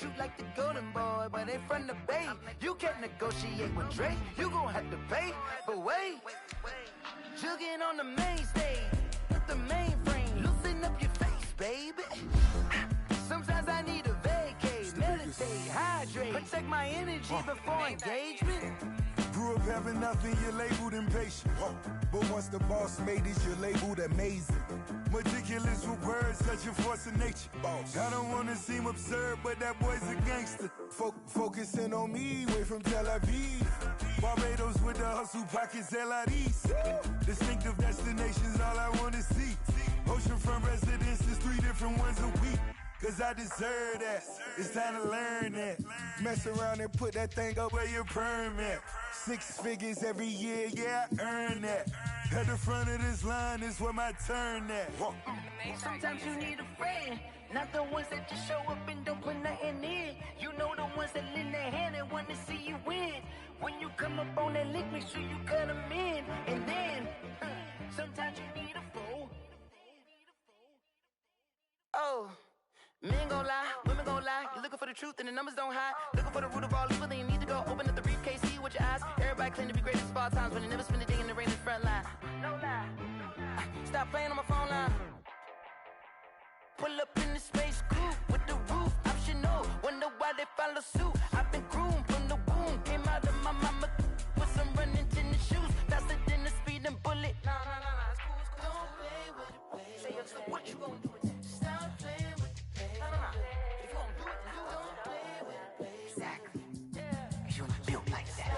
Shoot like the golden boy, but they from the bay. You can't negotiate with Drake, you gon' have to pay. But wait, jugging on the main stage, with the mainframe, loosen up your face, baby. Sometimes I need a vacate, meditate, hydrate, protect my energy before engagement. Grew up having nothing, you're labeled impatient. But once the boss made it, you're labeled amazing. Meticulous with words, such a force of nature. I don't wanna seem absurd, but that boy's a gangster. Focusing on me, way from Tel Aviv. Barbados with the hustle, pockets LIDs. Distinctive destinations, all I wanna see. Oceanfront residences, 3 different ones a week. Cause I deserve that, it's time to learn that. Mess around and put that thing up where your permit. 6 figures every year, yeah, I earn that. At the front of this line is where my turn at. Sometimes you need a friend, not the ones that just show up and don't put nothing in. You know the ones that lend their hand and want to see you win. When you come up on that lick, make sure you cut them in. And then, sometimes you need a foe. Oh. Men gon' lie, women gon' lie. You're looking for the truth and the numbers don't hide. Looking for the root of all evil, then you need to go open up the briefcase, see with your eyes. Everybody claim to be greatest of all times, but they never spend a day in the rain in the front line. No lie. stop playing on my phone line. Pull up in the space coupe with the roof optional. Wonder why they follow suit. I've been groomed from the womb. Came out of my mama with some running tennis shoes. Faster than the speeding bullet. Nah, it's cool, it's cool. Don't play with it, baby. Say so what you gonna do with it? Stop playing with it, baby. Nah. If you gonna do it, then don't play with it, baby. Exactly. Yeah. Cause you're not built like that.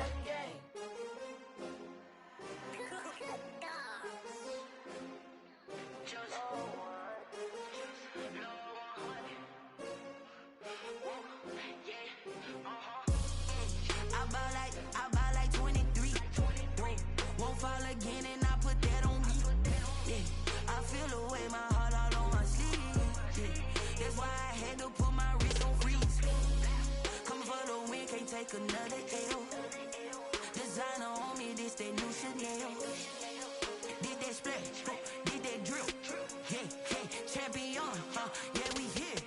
I buy like 23. Won't fall again and I put that on me. Yeah, I feel the way my heart all on my sleeve. Yeah, that's why I had to put my wrist on freeze. Coming for the win, can't take another L. Designer on me, this that new Chanel. Did that splash, did that drill. Yeah, champion, yeah, we here.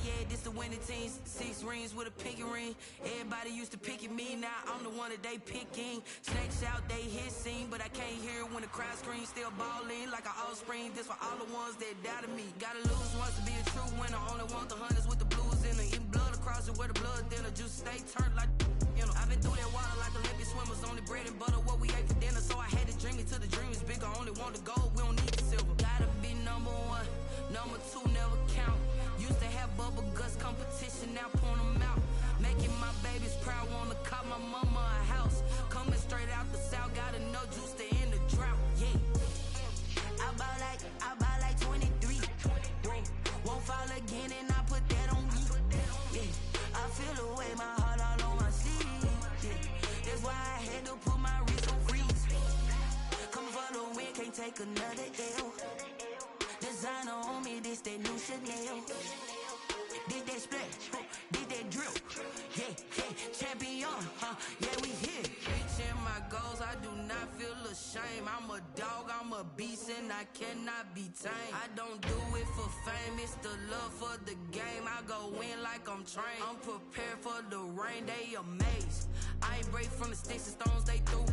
Yeah, this the winning team. 6 rings with a pinky ring. Everybody used to pick at me, now I'm the one that they picking. Snakes out, they hit scene, but I can't hear when the crowd screams. Still balling like an offspring. This for all the ones that doubted me. Gotta lose once to be a true winner. Only want the hunters with the blues in it. Eating blood across it where the blood thinner. Juice stay turned like, you know. I've been through that water like Olympic swimmers. Only bread and butter, what we ate for dinner. So I had to dream it till the dream is bigger. Only want the gold, we don't need the silver. Gotta be number 1, number 2 never count. Used to have bubble guts competition, now point them out. Making my babies proud, wanna call my mama a house. Coming straight out the south, got enough juice to end the drought. Yeah, I buy like 23. Won't fall again and I put that on me. Yeah, I feel the way my heart all on my sleeve. Yeah, that's why I had to put my wrist on freeze. Coming for the win, can't take another L. Designer on me, this that new Chanel. Did that splash, did that drill. Yeah, champion, yeah, we here. Reaching my goals, I do not feel ashamed. I'm a dog, I'm a beast, and I cannot be tamed. I don't do it for fame, it's the love for the game. I go in like I'm trained. I'm prepared for the rain, they amazed. I ain't break from the sticks and stones they threw.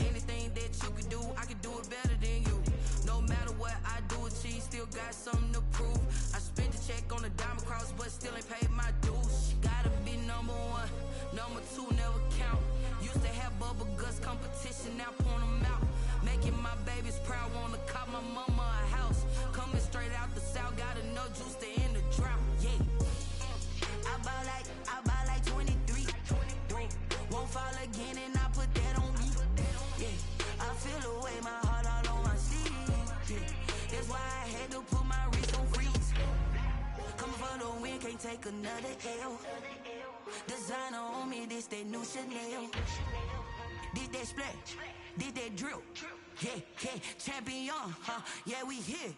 Anything that you can do, I can do it better than you. No matter what I do, achieve, still got something to prove. I spent the check on the diamond cross, but still ain't paid my dues. Gotta be number 1, number 2 never count. Used to have bubble guts competition, now point them out. Making my babies proud, wanna call my mama a house. Coming straight out the south, got enough juice to end the drought. Yeah, I buy like 23. Won't fall again and I put that on me. Yeah, I feel the way my heart all on my sleeve. Yeah, that's why I had to put my wrist on freeze. Coming for the win, can't take another L. Designer on me, this that new Chanel. Did that splash, did that drill. Yeah, champion, yeah, we here.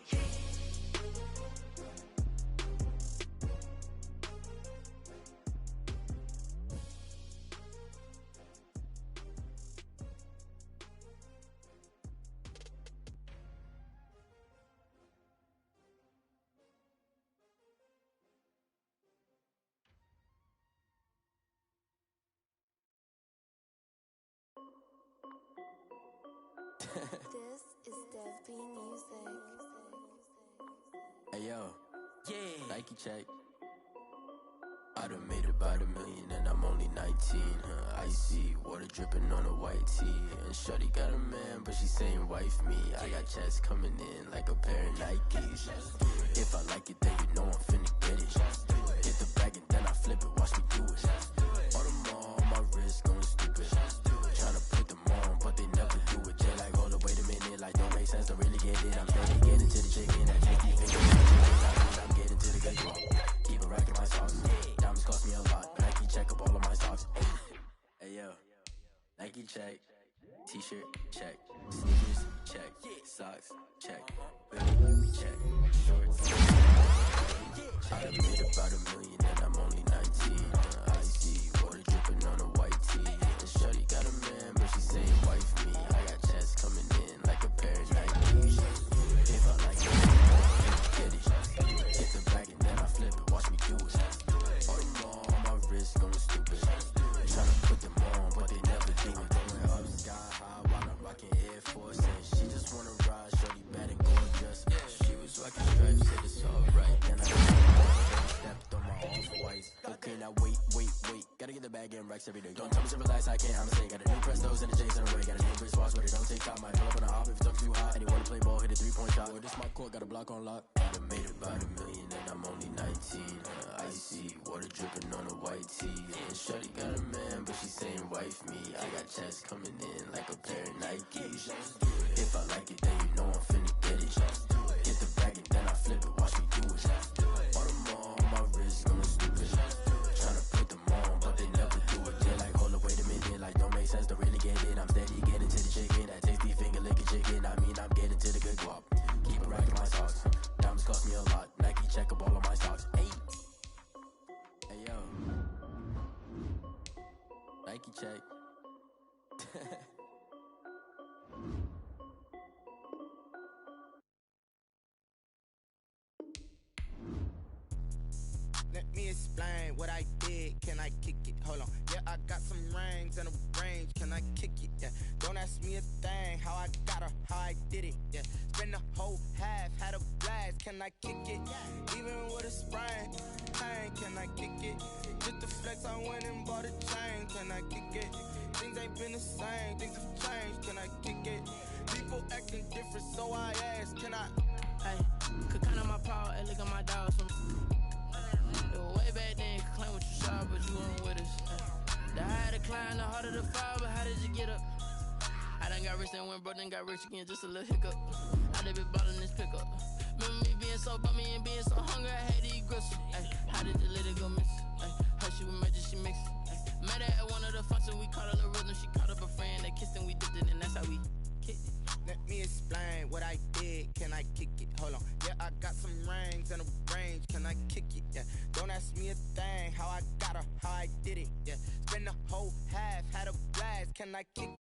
This is Dev B Music. Hey yo, yeah, Nike check. I done made about $1 million and I'm only 19. Icy water dripping on a white tee. And shorty got a man, but she saying wife me. I got checks coming in like a pair of Nikes. If I like it, then you know I'm finna get it. Hit the bag and then I flip it, watch me do it. All them on my wrist going stupid. Tryna put them on, but they never do it. Jay like, hold up, wait a minute, like don't make sense, don't really get it. I'm steady getting to the chicken, that chicken finger. I'm getting to the good walk. Keep a rack in my socks. Diamonds cost me a lot. Nike check up all of my socks. Hey yo, Nike check. T-shirt check. Sneakers check. Socks check. Hoodie check. Shorts. I done made about $1 million and I'm only 19. Icy water dripping on a white tee. And shorty got a man, but she saying wife me. I got checks coming in like a pair of Nikes. If I like it, get it. Hit the bag and then I flip it, watch me do it. All them on my wrist going stupid. Tryna put them on, but they never do it. Going up sky high while I'm rocking Air Force. And she just wanna ride, shorty bad and gorgeous. racks every day. Don't tell me to relax, I can't, I'ma say. Got a new Prestos and the J's on the way. Got a new Chris Watch, but it don't take time. Might pull up on a hop if it's up too hot. And you wanna play ball, hit a 3-point shot. Or this my court, got a block on lock. I done made about $1 million and I'm only 19. Icy, water dripping on a white tee. And shorty got a man, but she saying wife me. I got checks coming in like a pair of Nikes. If I like it, then you know I'm finna get it. Get the bag and then I flip it, watch me do it. All them on my wrist, going stupid. Tryna put them on, but they never do it. Yeah, like, hold up, wait a minute, like, don't make sense to really get it. I'm steady getting to the chicken, that tasty finger licking chicken. I mean, I'm getting to the good guap. Keep it racking my socks. Diamonds cost me a lot. Nike check up all of my socks. Hey, hey yo, Nike check. Let me explain what I did. Can I kick it? Hold on. Yeah, I got some rings and a range. Can I kick it? Yeah. Don't ask me a thing. How I got her, how I did it. Yeah. Spend the whole half, had a blast. Can I kick it? Even with a sprain. Hey, can I kick it? Just the flex, I went and bought a chain. Can I kick it? Things ain't been the same. Things have changed. Can I kick it? People acting different, so I ask. Can I? Hey, could count on my power and look at my dogs. Way back then, you could claim what you saw, but you weren't with us. The higher the climb, the harder the fall, but how did you get up? I done got rich and went broke, then got rich again, just a little hiccup. I done been bought in this pickup. Remember me being so bummy and being so hungry, I had to eat gristle. Ay, how did the lady go miss? Ay, her she was magic, she mixed. Met her at one of the functions, we caught a little rhythm, she caught up a friend, they kissed and we dipped it, and that's how we kicked it. Let me explain what I did. Can I kick it? Hold on. Yeah, I got some rings and a range. Can I kick it? Yeah. Don't ask me a thing. How I got her, how I did it. Yeah. Spend the whole half, had a blast. Can I kick it?